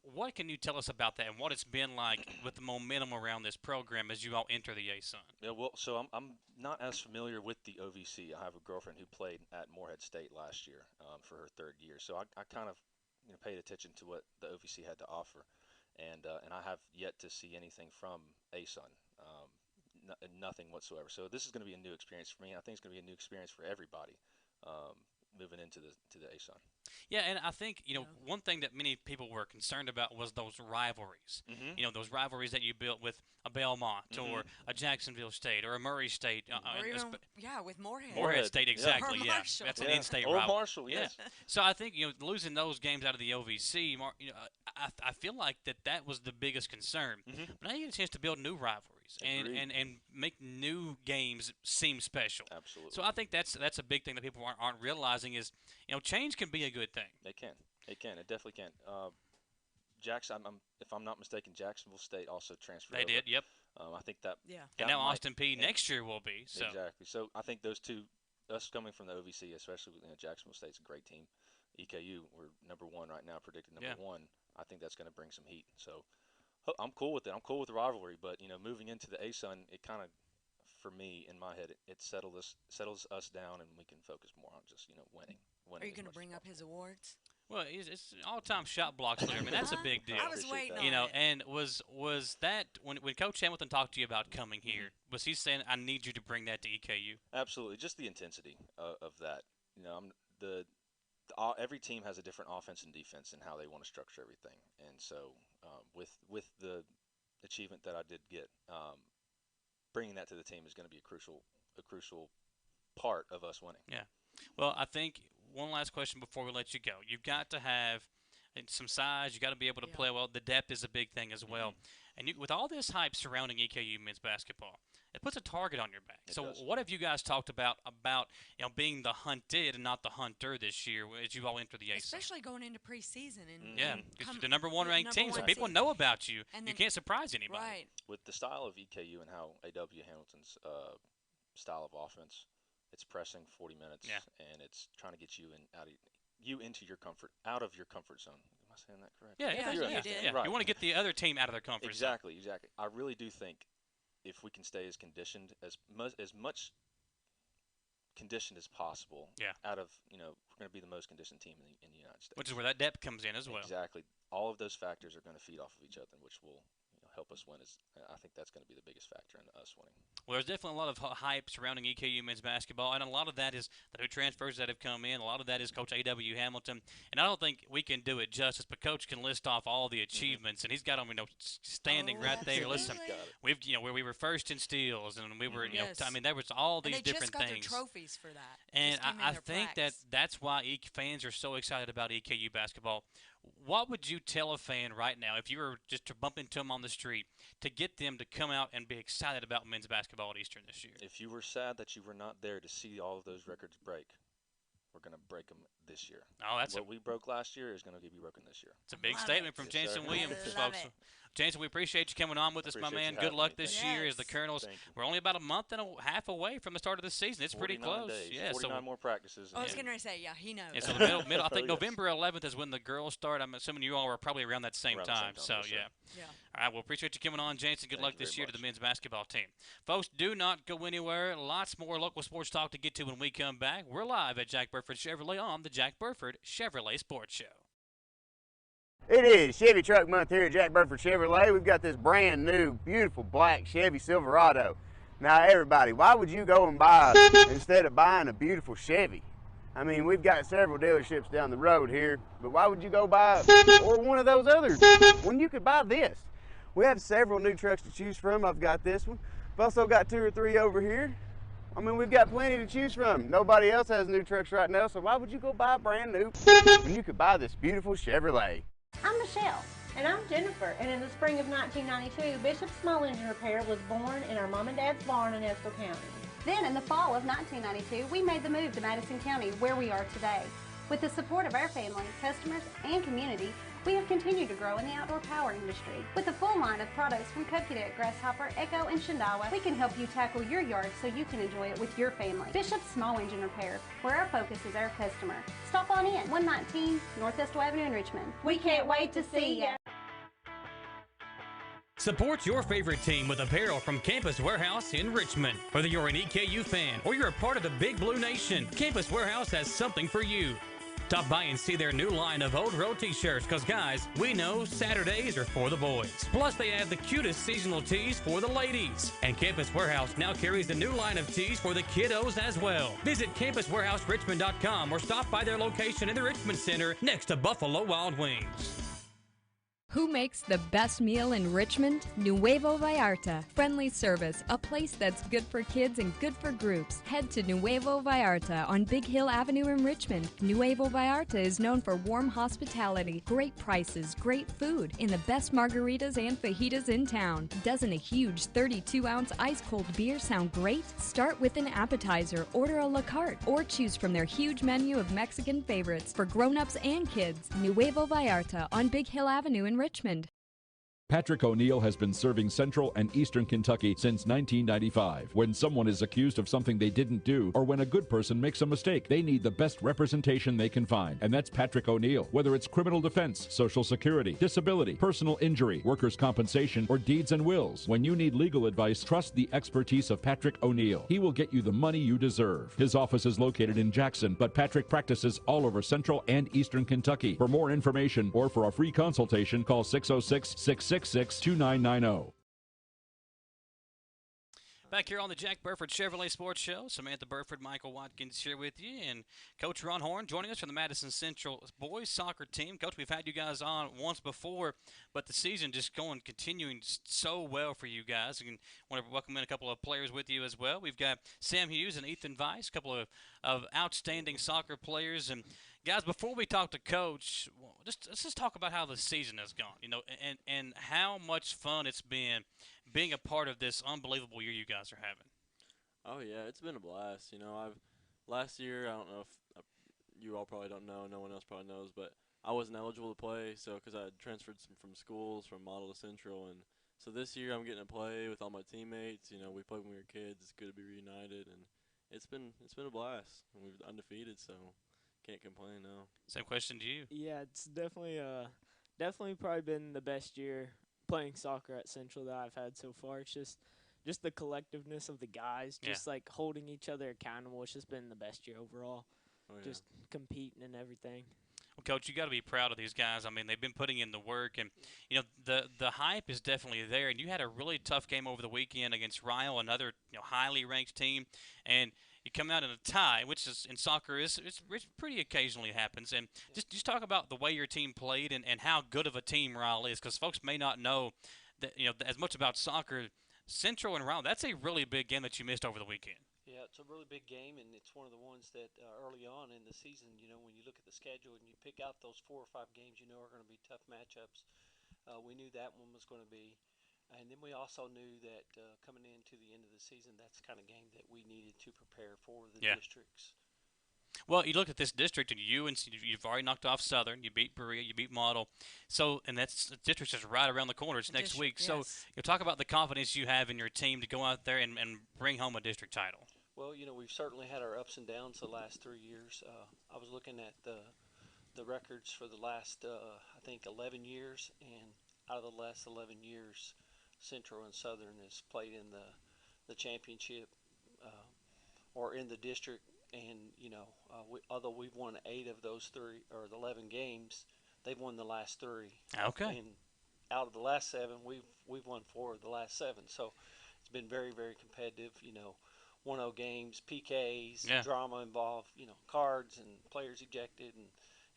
what can you tell us about that and what it's been like with the momentum around this program as you all enter the ASUN? Yeah, well, so I'm not as familiar with the OVC. I have a girlfriend who played at Morehead State last year for her 3rd year, so I kind of paid attention to what the OVC had to offer, and I have yet to see anything from ASUN. Nothing whatsoever. So this is going to be a new experience for me. I think it's going to be a new experience for everybody moving into the ASUN. Yeah, and I think one thing that many people were concerned about was those rivalries. Those rivalries that you built with a Belmont or a Jacksonville State or a Murray State. Or even, with Morehead. Morehead State, exactly. Or yeah, Marshall. That's an in-state Old rival. Marshall, yes. Yeah. So I think losing those games out of the OVC, I feel like that was the biggest concern. But now you get a chance to build new rivalries and make new games seem special. Absolutely. So I think that's a big thing that people aren't realizing is change can be a good thing. It can. It definitely can. Jackson, if I'm not mistaken, Jacksonville State also transferred. They did. Yep. I think that. Yeah. And now Austin Peay next year will be. So. Exactly. So I think those two, us coming from the OVC, especially Jacksonville State's a great team. EKU, we're number 1 right now, predicted number 1. I think that's going to bring some heat. So I'm cool with it. I'm cool with the rivalry, but moving into the ASUN, it kind of, for me, in my head, it settles us down, and we can focus more on just winning. Are you going to bring up his awards? Well, it's all-time shot blocks leader. I mean, that's a big deal. I was waiting on it. And was that when Coach Hamilton talked to you about coming here? Was he saying, "I need you to bring that to EKU"? Absolutely, just the intensity of that. Every team has a different offense and defense and how they want to structure everything. And so, with the achievement that I did get, bringing that to the team is going to be a crucial part of us winning. Yeah. Well, I think one last question before we let you go. You've got to have some size. You got to be able to play well. The depth is a big thing as well. And with all this hype surrounding EKU men's basketball, it puts a target on your back. What have you guys talked about being the hunted and not the hunter this year as you all enter the ASUN? Especially going into preseason. And the number 1 ranked team, so people know about you. And you can't surprise anybody. Right. With the style of EKU and how A.W. Hamilton's style of offense, it's pressing 40 minutes, and it's trying to get you out of your comfort zone. Am I saying that correct? Yeah, you did. Right. You want to get the other team out of their comfort zone. Exactly. I really do think if we can stay as conditioned as much conditioned as possible. Yeah. Out of, we're going to be the most conditioned team in the United States. Which is where that depth comes in as well. Exactly. All of those factors are going to feed off of each other, which will help us win. I think that's going to be the biggest factor in us winning. Well, there's definitely a lot of hype surrounding EKU men's basketball, and a lot of that is the new transfers that have come in. A lot of that is Coach A.W. Hamilton, and I don't think we can do it justice, but Coach can list off all the achievements, and he's got them, standing right there. Listen, we've, where we were first in steals, and we were, I mean, there was all these different things. And they just got their trophies for that. And I think that's why fans are so excited about EKU basketball. What would you tell a fan right now if you were just to bump into them on the street to get them to come out and be excited about men's basketball at Eastern this year? If you were sad that you were not there to see all of those records break, we're going to break them this year. Oh, that's what we broke last year is going to be broken this year. It's a big statement from Jason Williams, folks. Jason, we appreciate you coming on with us, my man. Good luck this year as the Colonels. We're only about a month and a half away from the start of the season. It's pretty close. Days, yeah, 49 more practices. I was going to say, yeah, he knows. And so the middle I think November 11th is when the girls start. I'm assuming you all are probably around that same time. So, yeah. All right, well, appreciate you coming on, Jason. Good luck this year to the men's basketball team. Folks, do not go anywhere. Lots more local sports talk to get to when we come back. We're live at Jack Burford Chevrolet on the Jack Burford Chevrolet Sports Show. It is Chevy Truck Month here at Jack Burford Chevrolet. We've got this brand new, beautiful black Chevy Silverado. Now, everybody, why would you go and buy instead of buying a beautiful Chevy? I mean, we've got several dealerships down the road here, but why would you go buy or one of those others when you could buy this? We have several new trucks to choose from. I've got this one. I've also got 2 or 3 over here. I mean, we've got plenty to choose from. Nobody else has new trucks right now, so why would you go buy brand new when you could buy this beautiful Chevrolet? I'm Michelle. And I'm Jennifer. And in the spring of 1992, Bishop's Small Engine Repair was born in our mom and dad's barn in Estill County. Then in the fall of 1992, we made the move to Madison County, where we are today. With the support of our family, customers, and community, we have continued to grow in the outdoor power industry. With a full line of products from Kokudet, Grasshopper, Echo, and Shindawa, we can help you tackle your yard so you can enjoy it with your family. Bishop's Small Engine Repair, where our focus is our customer. Stop on in, 119 North Estill Avenue in Richmond. We can't wait to see ya. Support your favorite team with apparel from Campus Warehouse in Richmond. Whether you're an EKU fan or you're a part of the Big Blue Nation, Campus Warehouse has something for you. Stop by and see their new line of Old Road t-shirts, because guys, we know Saturdays are for the boys. Plus, they have the cutest seasonal tees for the ladies. And Campus Warehouse now carries a new line of tees for the kiddos as well. Visit campuswarehouserichmond.com or stop by their location in the Richmond Center next to Buffalo Wild Wings. Who makes the best meal in Richmond? Nuevo Vallarta. Friendly service, a place that's good for kids and good for groups. Head to Nuevo Vallarta on Big Hill Avenue in Richmond. Nuevo Vallarta is known for warm hospitality, great prices, great food, and the best margaritas and fajitas in town. Doesn't a huge 32-ounce ice-cold beer sound great? Start with an appetizer, order a la carte, or choose from their huge menu of Mexican favorites for grown-ups and kids. Nuevo Vallarta on Big Hill Avenue in Richmond. Patrick O'Neill has been serving Central and Eastern Kentucky since 1995. When someone is accused of something they didn't do, or when a good person makes a mistake, they need the best representation they can find. And that's Patrick O'Neill. Whether it's criminal defense, Social Security, disability, personal injury, workers' compensation, or deeds and wills, when you need legal advice, trust the expertise of Patrick O'Neill. He will get you the money you deserve. His office is located in Jackson, but Patrick practices all over Central and Eastern Kentucky. For more information or for a free consultation, call 606-666-2990. Back here on the Jack Burford Chevrolet Sports Show, Samantha Burford, Michael Watkins here with you, and Coach Ron Horn joining us from the Madison Central boys soccer team. Coach, we've had you guys on once before, but the season just continuing so well for you guys. And want to welcome in a couple of players with you as well. We've got Sam Hughes and Ethan Weiss, a couple of outstanding soccer players. And guys, before we talk to Coach, let's just talk about how the season has gone, and how much fun it's been being a part of this unbelievable year you guys are having. Oh yeah, it's been a blast. Last year, I don't know if you all probably don't know, no one else probably knows, but I wasn't eligible to play, because I had transferred from schools from Model to Central, and so this year I'm getting to play with all my teammates. We played when we were kids. It's good to be reunited, and it's been a blast. And we've undefeated, so can't complain now. Same question to you. Yeah, it's definitely probably been the best year playing soccer at Central that I've had so far. It's just just the collectiveness of the guys, just like holding each other accountable. It's just been the best year overall. Oh, yeah. Just competing and everything. Well, Coach, you got to be proud of these guys. I mean, they've been putting in the work, and the hype is definitely there. And you had a really tough game over the weekend against Ryle, another highly ranked team, and you come out in a tie, which is in soccer it's pretty occasionally happens. And just talk about the way your team played and how good of a team Ryle is, because folks may not know that as much about soccer. Central and Ryle, that's a really big game that you missed over the weekend. Yeah, it's a really big game, and it's one of the ones that early on in the season, when you look at the schedule and you pick out those 4 or 5 games are going to be tough matchups. We knew that one was going to be. And then we also knew that coming into the end of the season, that's the kind of game that we needed to prepare for the districts. Well, you look at this district, and you've already knocked off Southern. You beat Berea. You beat Model. So, and that's the district is right around the corner. It's next week. Yes. So, you'll talk about the confidence you have in your team to go out there and bring home a district title. Well, we've certainly had our ups and downs the last 3 years. I was looking at the records for the last, I think, 11 years, and out of the last 11 years, Central and Southern has played in the championship or in the district. And although we've won 8 of those 3 or the 11 games, they've won the last 3. Okay. And out of the last 7, we've won 4 of the last 7. So it's been very, very competitive. 1-0 games, PKs, drama involved. Cards and players ejected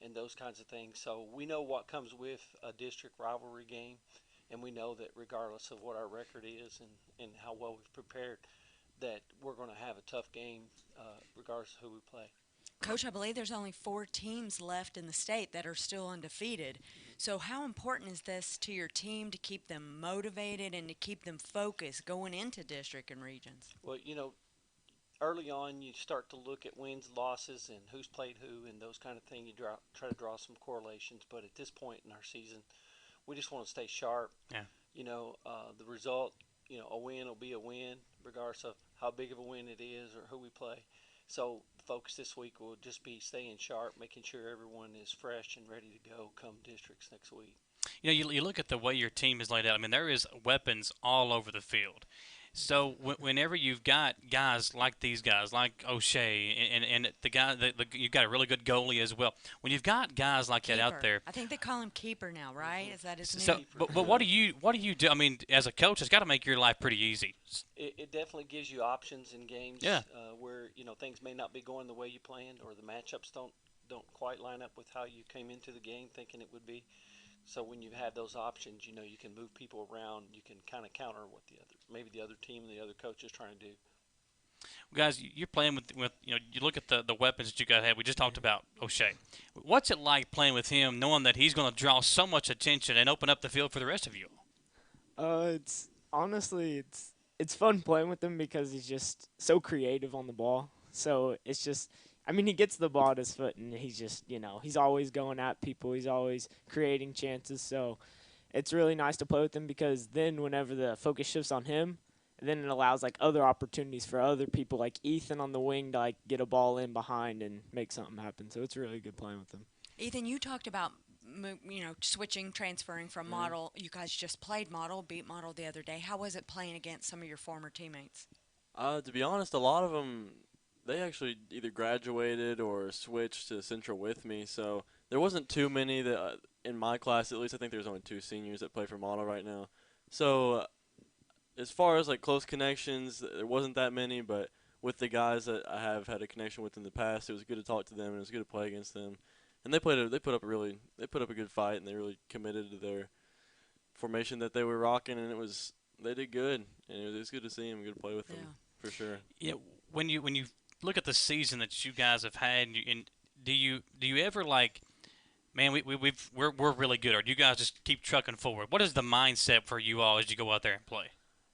and those kinds of things. So we know what comes with a district rivalry game, and we know that regardless of what our record is and how well we've prepared, that we're going to have a tough game regardless of who we play. Coach, I believe there's only 4 teams left in the state that are still undefeated. So how important is this to your team to keep them motivated and to keep them focused going into district and regions? Well, early on you start to look at wins, losses, and who's played who and those kind of things. You try to draw some correlations. But at this point in our season, we just want to stay sharp. Yeah. The result, a win will be a win regardless of how big of a win it is or who we play. So the focus this week will just be staying sharp, making sure everyone is fresh and ready to go come districts next week. You look at the way your team is laid out. I mean, there is weapons all over the field. So whenever you've got guys like these guys, like O'Shea, and the guy, you've got a really good goalie as well. When you've got guys like that out there, I think they call him Keeper now, right? Is that his so, name? but what do you do? I mean, as a coach, it's got to make your life pretty easy. It definitely gives you options in games where things may not be going the way you planned, or the matchups don't quite line up with how you came into the game thinking it would be. So when you have those options, you can move people around. You can kind of counter what the other team and the other coach is trying to do. Well, guys, you're playing with you look at the weapons that you got to have. We just talked about O'Shea. What's it like playing with him, knowing that he's going to draw so much attention and open up the field for the rest of you? It's honestly it's fun playing with him because he's just so creative on the ball. So it's just. I mean, he gets the ball at his foot, and he's just, he's always going at people. He's always creating chances. So it's really nice to play with him because then whenever the focus shifts on him, then it allows, other opportunities for other people, like Ethan on the wing, to, get a ball in behind and make something happen. So it's really good playing with him. Ethan, you talked about, switching, transferring from Model. You guys just played Model, beat Model the other day. How was it playing against some of your former teammates? To be honest, a lot of them – they actually either graduated or switched to Central with me, so there wasn't too many that in my class. At least I think there's only 2 seniors that play for Model right now. So as far as close connections, there wasn't that many, but with the guys that I have had a connection with in the past, it was good to talk to them and it was good to play against them. And they put up a good fight, and they really committed to their formation that they were rocking, and they did good, and it was good to see them, good to play with them for sure. Yeah, when you look at the season that you guys have had, and do you ever man, we're really good, or do you guys just keep trucking forward? What is the mindset for you all as you go out there and play?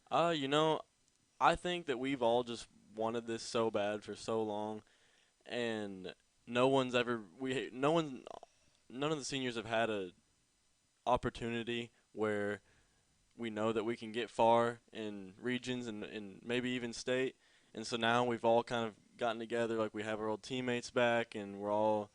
I think that we've all just wanted this so bad for so long, and none of the seniors have had a opportunity where we know that we can get far in regions and maybe even state. And so now we've all kind of gotten together, we have our old teammates back, and we're all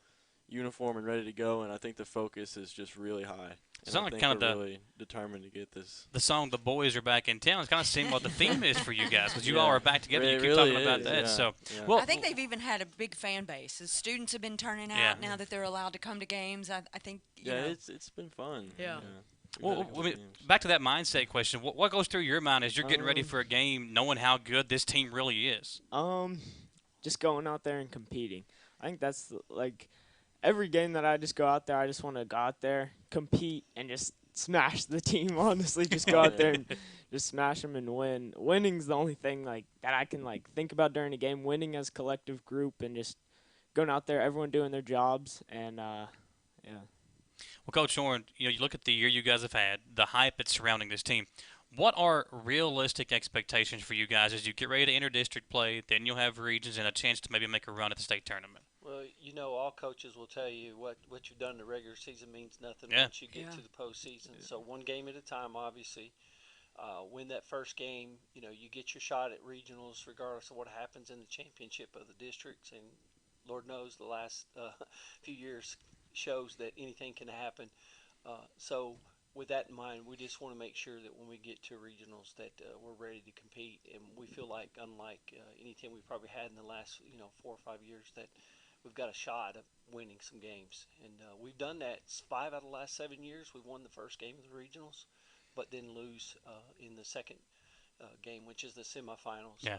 uniform and ready to go, and I think the focus is just really high. And I think we're really determined to get this. The song "The Boys Are Back in Town" is kind of seeing what the theme is for you guys, because you Yeah. all are back together. You keep really talking about is, that. yeah, So, yeah. well, I think they've even had a big fan base. The students have been turning out Yeah. now that they're allowed to come to games. I think you Yeah, know. it's been fun. Yeah. We've had a well, couple I mean, games. back to that mindset question. What goes through your mind as you're getting ready Um, for a game, knowing how good this team really is? Just going out there and competing. I think that's like every game that I just go out there, I just want to go out there, compete, and just smash the team. Honestly, just go out there and just smash them and win. Winning's the only thing like that I can like think about during a game. Winning as a collective group and just going out there, everyone doing their jobs, and yeah. Well, Coach Horn, you look at the year you guys have had, the hype that's surrounding this team. What are realistic expectations for you guys as you get ready to enter district play? Then you'll have regions and a chance to maybe make a run at the state tournament. Well, all coaches will tell you what you've done in the regular season means nothing Yeah. once you get to the postseason. So one game at a time, obviously. Win that first game, you get your shot at regionals regardless of what happens in the championship of the districts. And Lord knows the last few years shows that anything can happen. So with that in mind, we just want to make sure that when we get to regionals that we're ready to compete. And we feel like, unlike any team we've probably had in the last 4 or 5 years, that we've got a shot at winning some games. And we've done that 5 out of the last 7 years. We won the first game of the regionals, but then lose in the second game, which is the semifinals. Yeah.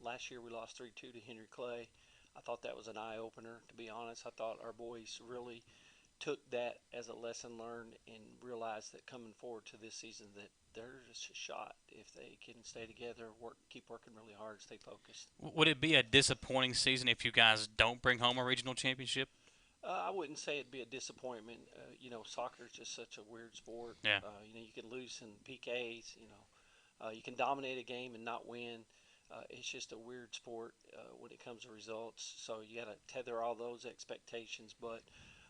Last year we lost 3-2 to Henry Clay. I thought that was an eye-opener, to be honest. I thought our boys really took that as a lesson learned and realized that coming forward to this season that there's a shot if they can stay together, keep working really hard, stay focused. Would it be a disappointing season if you guys don't bring home a regional championship? I wouldn't say it'd be a disappointment. Soccer is just such a weird sport. Yeah. You can lose in PKs. You can dominate a game and not win. It's just a weird sport when it comes to results. So you got to tether all those expectations. But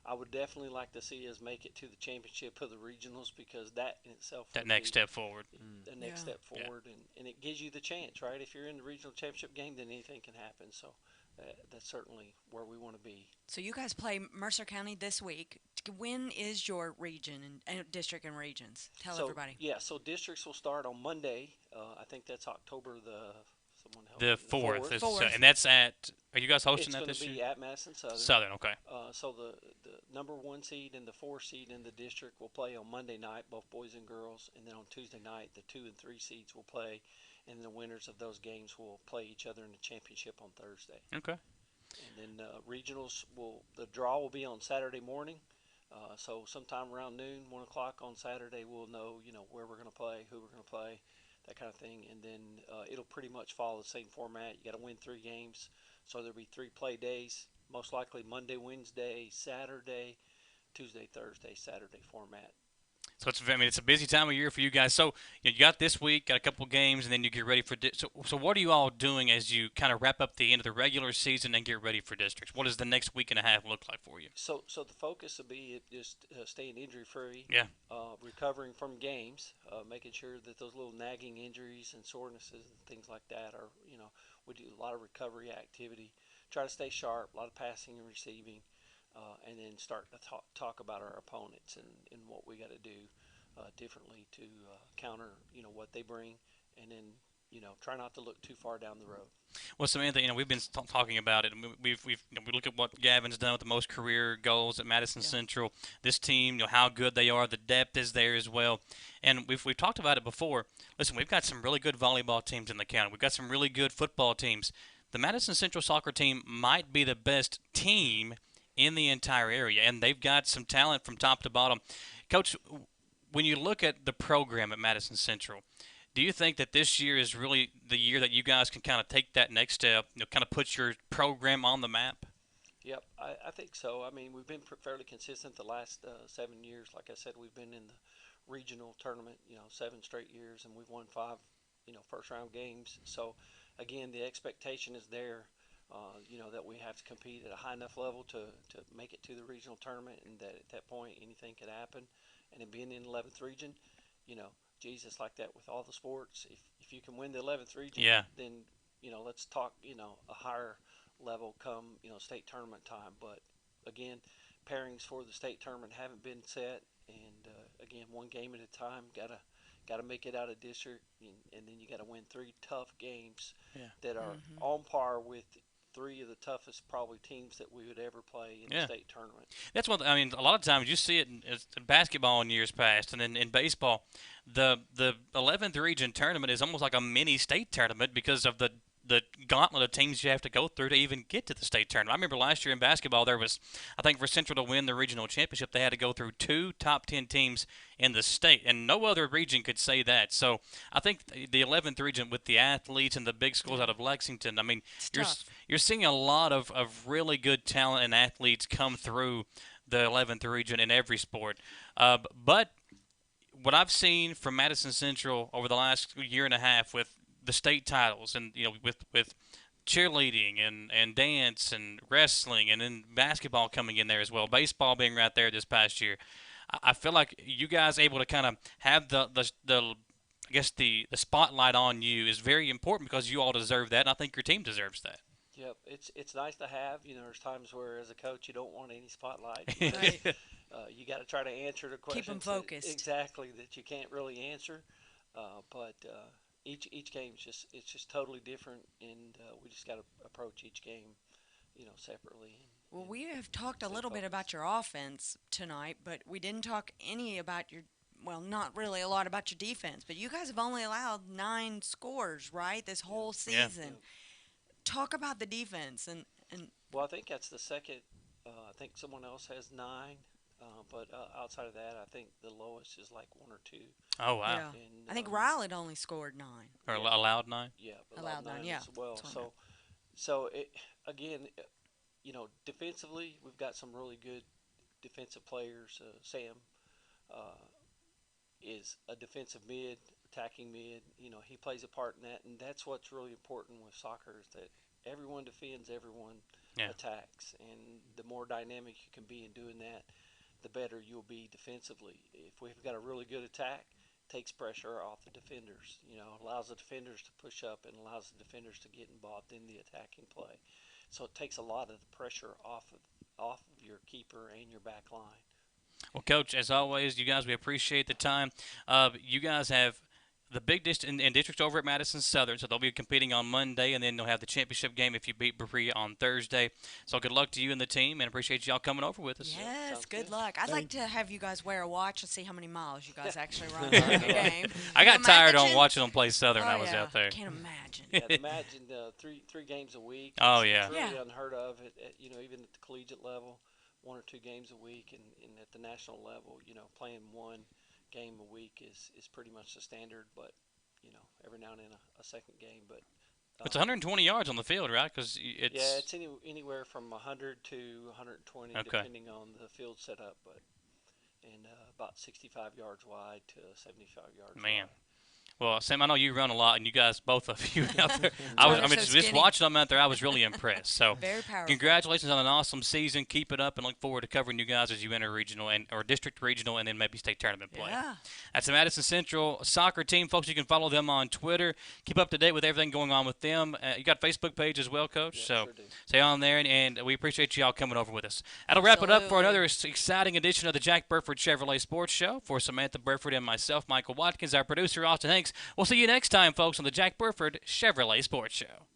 I would definitely like to see us make it to the championship of the regionals, because that in itself That next step forward. The next step forward, and it gives you the chance, right? If you're in the regional championship game, then anything can happen. So that's certainly where we want to be. So you guys play Mercer County this week. When is your region and district and regions? Tell everybody. Yeah, so districts will start on Monday. I think that's October the 4th. And that's at. Are you guys hosting that this year? It's going to be at Madison Southern. Southern, okay. So the number 1 seed and the 4 seed in the district will play on Monday night, both boys and girls, and then on Tuesday night the 2 and 3 seeds will play, and the winners of those games will play each other in the championship on Thursday. Okay. And then regionals the draw will be on Saturday morning. So sometime around noon, 1 o'clock on Saturday, we'll know where we're going to play, who we're going to play, that kind of thing. And then it'll pretty much follow the same format. You got to win 3 games, so there'll be 3 play days, most likely Monday, Wednesday, Saturday, Tuesday, Thursday, Saturday format. So it's a busy time of year for you guys. So you got this week, got a couple games, and then you get ready for so what are you all doing as you kind of wrap up the end of the regular season and get ready for districts? What does the next week and a half look like for you? So the focus will be just staying injury free. Yeah. Recovering from games, making sure that those little nagging injuries and sorenesses and things like that are we do a lot of recovery activity. Try to stay sharp, a lot of passing and receiving. And then start to talk about our opponents and what we got to do differently to counter, what they bring, and then, try not to look too far down the road. Well, Samantha, we've been talking about it. We look at what Gavin's done with the most career goals at Madison Central. This team, how good they are. The depth is there as well. And we've talked about it before. Listen, we've got some really good volleyball teams in the county. We've got some really good football teams. The Madison Central soccer team might be the best team in the entire area, and they've got some talent from top to bottom. Coach, when you look at the program at Madison Central, do you think that this year is really the year that you guys can kind of take that next step, kind of put your program on the map? Yep, I think so. I mean, we've been fairly consistent the last 7 years. Like I said, we've been in the regional tournament, 7 straight years, and we've won 5, first-round games. So, again, the expectation is there. That we have to compete at a high enough level to make it to the regional tournament, and that at that point anything could happen. And then being in the 11th region, it's like that with all the sports. If you can win the 11th region, then let's talk a higher level come state tournament time. But again, pairings for the state tournament haven't been set, and again, one game at a time. Got to make it out of district, and then you got to win 3 tough games that are on par with 3 of the toughest probably teams that we would ever play in the state tournament. That's what I mean. A lot of times you see it in basketball in years past, and then in baseball, the 11th region tournament is almost like a mini state tournament because of the gauntlet of teams you have to go through to even get to the state tournament. I remember last year in basketball, there was, I think for Central to win the regional championship, they had to go through 2 top 10 teams in the state, and no other region could say that. So I think the 11th region with the athletes and the big schools out of Lexington, I mean, you're seeing a lot of really good talent and athletes come through the 11th region in every sport. But what I've seen from Madison Central over the last year and a half with the state titles and, with cheerleading and dance and wrestling and then basketball coming in there as well, baseball being right there this past year, I feel like you guys able to kind of have the I guess the spotlight on you is very important because you all deserve that, and I think your team deserves that. Yep, it's nice to have. There's times where as a coach you don't want any spotlight. Right. You got to try to answer the questions. Keep them focused. Exactly, that you can't really answer. But each game it's just totally different, and we just got to approach each game, separately. Well, we have talked a little bit about your offense tonight, but we didn't talk any about not really a lot about your defense. But you guys have only allowed 9 scores, right, this whole season. Yeah. Talk about the defense and. Well, I think that's the second. I think someone else has 9. But outside of that, I think the lowest is like 1 or 2. Oh, wow. Yeah. And, I think Rowlett only scored 9. Or allowed 9? Yeah, allowed 9, yeah. as well. So it, again, defensively, we've got some really good defensive players. Sam is a defensive mid, attacking mid. He plays a part in that, and that's what's really important with soccer is that everyone defends, everyone attacks, and the more dynamic you can be in doing that, the better you'll be defensively. If we've got a really good attack, it takes pressure off the defenders. Allows the defenders to push up and allows the defenders to get involved in the attacking play. So it takes a lot of the pressure off of your keeper and your back line. Well, Coach, as always, you guys, we appreciate the time. You guys have the big district over at Madison Southern, so they'll be competing on Monday, and then they'll have the championship game if you beat Berea on Thursday. So good luck to you and the team, and appreciate y'all coming over with us. Yes, good luck. I'd like to have you guys wear a watch and see how many miles you guys actually run during the game. I got tired on watching them play Southern when I was out there. Can't imagine. Imagine 3 games a week. Oh, yeah. It's really unheard of, even at the collegiate level, 1 or 2 games a week, and at the national level, playing 1 game a week is pretty much the standard, but every now and then a second game. But it's 120 yards on the field, right? Because it's anywhere from 100 to 120, depending on the field setup, and about 65 yards wide to 75 yards. Man. Wide. Well, Sam, I know you run a lot, and you guys, both of you out there. Just watching them out there, I was really impressed. So, very powerful. Congratulations on an awesome season. Keep it up, and look forward to covering you guys as you enter regional or district regional, and then maybe state tournament play. Yeah. That's the Madison Central soccer team, folks. You can follow them on Twitter. Keep up to date with everything going on with them. You got a Facebook page as well, Coach. Yeah, so sure do. stay on there, and we appreciate you all coming over with us. That'll wrap it up for another exciting edition of the Jack Burford Chevrolet Sports Show. For Samantha Burford and myself, Michael Watkins, our producer Austin Hanks. We'll see you next time, folks, on the Jack Burford Chevrolet Sports Show.